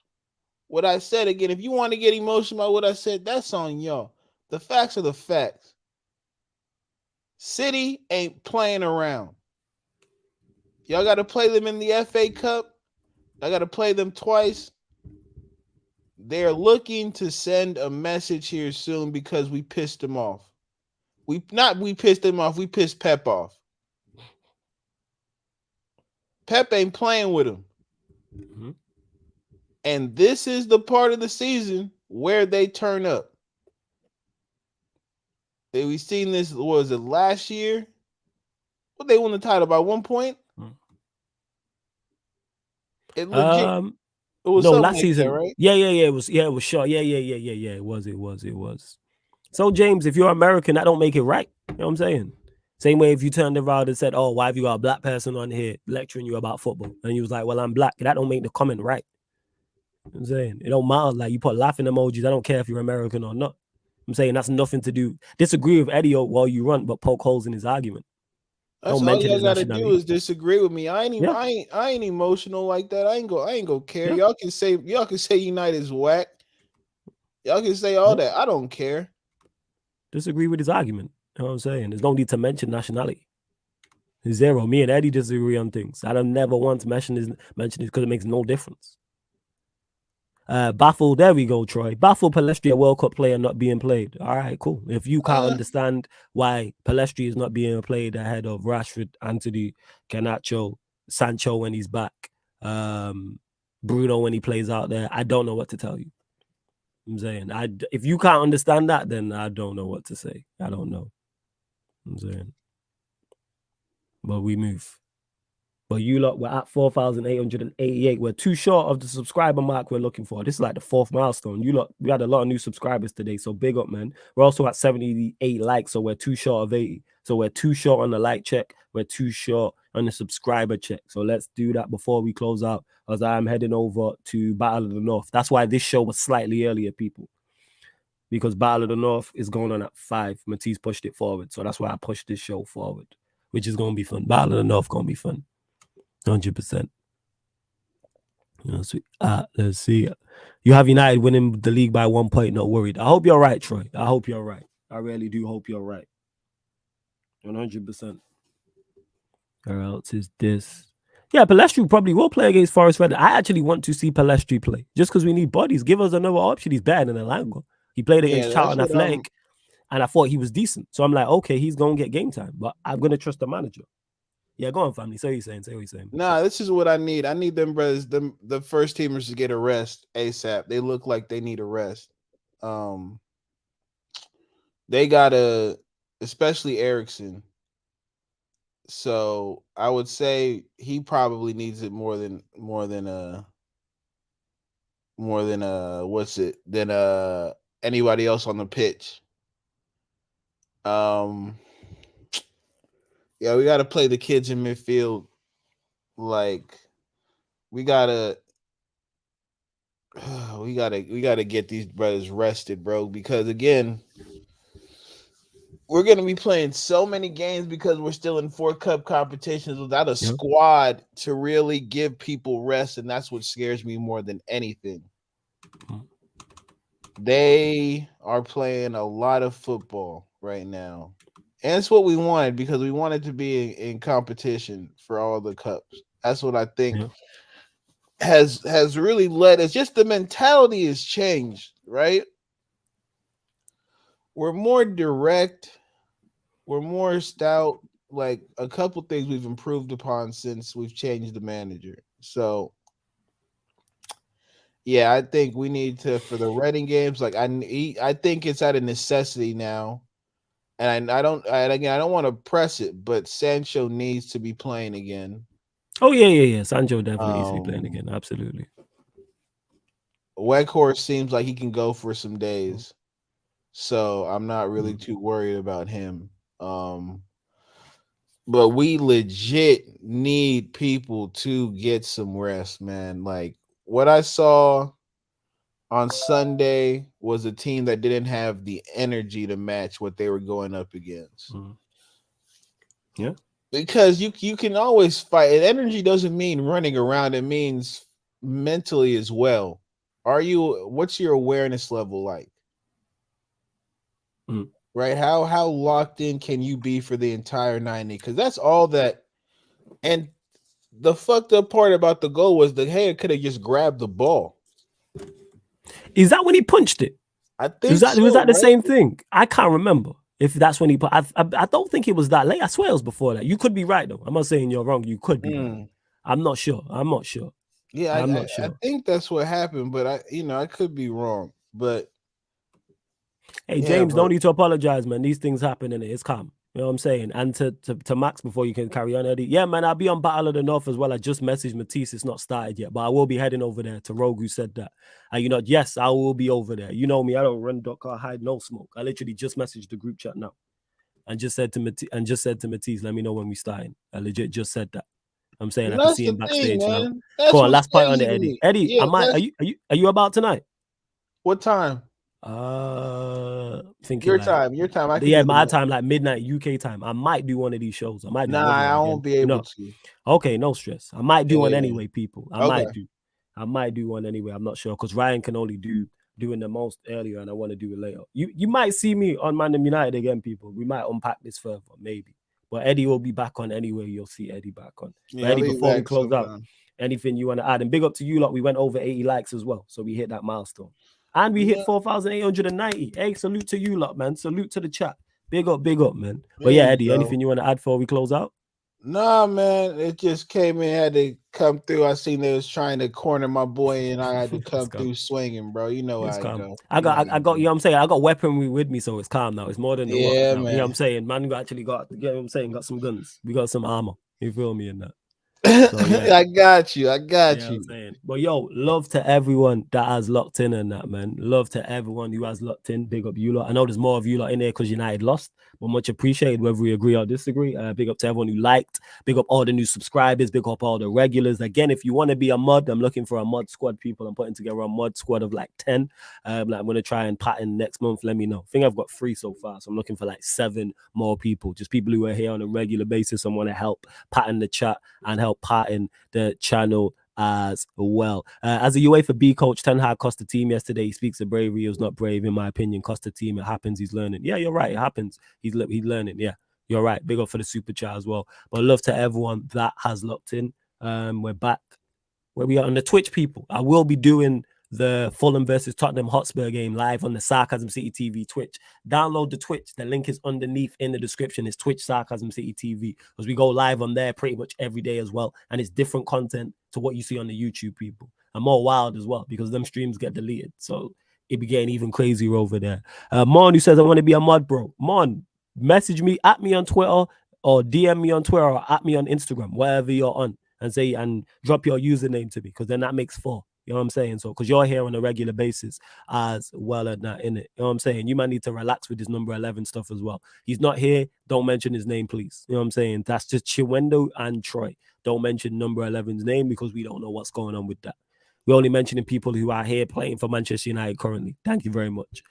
What I said again, if you want to get emotional about what I said, that's on y'all. The facts are the facts. City ain't playing around. Y'all got to play them in the FA Cup. I got to play them twice. They're looking to send a message here soon because we pissed them off. We pissed them off. We pissed Pep off. Pep ain't playing with him. Mm-hmm. And this is the part of the season where they turn up. We seen this, was it last year? Well, they won the title by 1 point. It legit. It was no last like season, that, right? Yeah. It was short. Yeah. It was. So James, if you're American, that don't make it right. You know what I'm saying? Same way if you turned around and said, "Oh, why have you got a black person on here lecturing you about football?" And you was like, "Well, I'm black." That don't make the comment right. You know what I'm saying? It don't matter. Like, you put laughing emojis. I don't care if you're American or not. I'm saying that's nothing to do. Disagree with Eddie while you run, but poke holes in his argument. That's don't all y'all gotta do is disagree with me. I ain't emotional like that. I ain't go care. Yeah. Y'all can say United is whack. Y'all can say all that. I don't care. Disagree with his argument. You know what I'm saying? There's no need to mention nationality. Zero. Me and Eddie disagree on things. I don't never want to mention this because it makes no difference. Baffle, there we go, Troy. Baffle Palestri, a World Cup player not being played. All right, cool. If you can't understand why Palestri is not being played ahead of Rashford, Anthony, Garnacho, Sancho when he's back, Bruno when he plays out there, I don't know what to tell you. I'm saying, if you can't understand that, then I don't know what to say. I don't know. I'm saying. but we move. But you lot, we're at 4,888. We're too short of the subscriber mark we're looking for. This is like the 4th milestone. You lot, we had a lot of new subscribers today, so big up, man. We're also at 78 likes, so we're too short of 80. So we're too short on the like check. We're too short on the subscriber check. So let's do that before we close out, as I'm heading over to Battle of the North. That's why this show was slightly earlier, people, because Battle of the North is going on at 5. Matisse pushed it forward, so that's why I pushed this show forward, which is going to be fun. Battle of the North going to be fun. 100%. Let's see. You have United winning the league by 1 point. Not worried. I hope you're right, Troy. I hope you're right. I really do hope you're right. 100%. Or else is this? Yeah, Palestri probably will play against Forest Red. I actually want to see Palestri play just because we need bodies. Give us another option. He's better than Elanga. He played against Charlton Athletic, and I thought he was decent. So I'm like, okay, he's going to get game time, but I'm going to trust the manager. Yeah, go on, family. Say what you're saying. Say what you're saying. Nah, this is what I need. I need them brothers, the first teamers to get a rest ASAP. They look like they need a rest. They gotta, especially Erickson. So I would say he probably needs it more than anybody else on the pitch. Yeah, we got to play the kids in midfield. Like we gotta get these brothers rested, bro. Because again, we're gonna be playing so many games because we're still in 4 cup competitions without a squad to really give people rest, and that's what scares me more than anything. They are playing a lot of football right now. And it's what we wanted because we wanted to be in competition for all the cups. That's what I think has really led us. Just the mentality has changed, right? We're more direct. We're more stout. Like a couple things we've improved upon since we've changed the manager. So, yeah, I think we need to, for the Reading games, like I think it's at a necessity now. And I don't want to press it, but Sancho needs to be playing again. Oh yeah. Sancho definitely needs to be playing again. Absolutely. Weghorst seems like he can go for some days, so I'm not really too worried about him. But we legit need people to get some rest, man. Like what I saw on Sunday was a team that didn't have the energy to match what they were going up against. Yeah. Because you can always fight. And energy doesn't mean running around, it means mentally as well. What's your awareness level like? Right? How locked in can you be for the entire 90? Because that's all that. And the fucked up part about the goal was the head could have just grabbed the ball. Is that when he punched it? I think was that the same thing? I can't remember if that's when he put. I don't think it was that late. I swear it was before that. You could be right though. I'm not saying you're wrong. You could be right. I'm not sure. Yeah, I'm not sure. I think that's what happened, but I could be wrong. But hey, James, no need to apologize, man. These things happen and it's calm. You know what I'm saying? And to Max, before you can carry on, Eddie. Yeah, man, I'll be on Battle of the North as well. I just messaged Matisse. It's not started yet, but I will be heading over there to Rogue, who said that. And yes, I will be over there. You know me, I don't run .car, hide no smoke. I literally just messaged the group chat now and just said to Matisse, let me know when we starting. I legit just said that. I'm saying I can see him backstage now. Go on, last point on it, Eddie. Eddie, are you about tonight? What time? Thinking your like, time. Yeah, my time, like midnight UK time. I might do one of these shows. I might. I won't be able to. Okay, no stress. I might do one anyway, people. I might do one anyway. I'm not sure because Ryan can only doing the most earlier, and I want to do it later. You might see me on ManDem United again, people. We might unpack this further, maybe. But Eddie will be back on anyway. You'll see Eddie back on. Yeah, but Eddie, before we close out, anything you want to add? And big up to you lot. We went over 80 likes as well, so we hit that milestone. And we hit 4,890. Hey, salute to you lot, man. Salute to the chat. Big up, man. But yeah, Eddie, anything you want to add before we close out? Nah, man, it just came in, had to come through. I seen they was trying to corner my boy, and I had to It's come calm. through swinging, bro. You know how It's I calm. go. I You know got, how I I got, you go. know what I'm saying? I got weaponry with me, so it's calm now. It's more than the rocks Yeah, now. You know what man. I'm saying? Man, actually got, you know what I'm saying? Got some guns. We got some armor. You feel me in that? So yeah. I got you. I got Yeah, I'm you. saying. But yo, love to everyone that has locked in and that, man. Love to everyone who has locked in. Big up you lot. I know there's more of you lot in there because United lost, but much appreciated whether we agree or disagree. Big up to everyone who liked. Big up all the new subscribers. Big up all the regulars. Again, if you want to be a mod, I'm looking for a mod squad, people. I'm putting together a mod squad of like 10. Like I'm going to try and pattern next month. Let me know. I think I've got 3 so far. So I'm looking for like 7 more people. Just people who are here on a regular basis and want to help pattern the chat and help pattern the channel as well. As a UEFA B coach, Ten Hag cost the team yesterday. He speaks of bravery. He was not brave, in my opinion. Cost the team. It happens. He's learning. Yeah, you're right. It happens. He's learning. Yeah, you're right. Big up for the super chat as well. But love to everyone that has locked in. We're back where we are on the Twitch, people. I will be doing the Fulham versus Tottenham Hotspur game live on the Sarcasm City TV Twitch. Download the Twitch. The link is underneath in the description. It's Twitch Sarcasm City TV because we go live on there pretty much every day as well. And it's different content to what you see on the YouTube, people. And more wild as well because them streams get deleted. So it be getting even crazier over there. Mon, who says, I want to be a mod, bro. Mon, message me, at me on Twitter or DM me on Twitter or at me on Instagram, wherever you're on, and say and drop your username to me because then that makes 4. You know what I'm saying? So because you're here on a regular basis as well and that in it. You know what I'm saying? You might need to relax with this number 11 stuff as well. He's not here. Don't mention his name, please. You know what I'm saying? That's just Chiwendo and Troy. Don't mention number 11's name because we don't know what's going on with that. We're only mentioning people who are here playing for Manchester United currently. Thank you very much.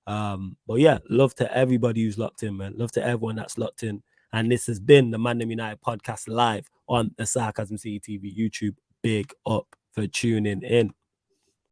But yeah, love to everybody who's locked in, man. Love to everyone that's locked in. And this has been the ManDem United podcast live on the Sarcasm City TV YouTube. Big up for tuning in.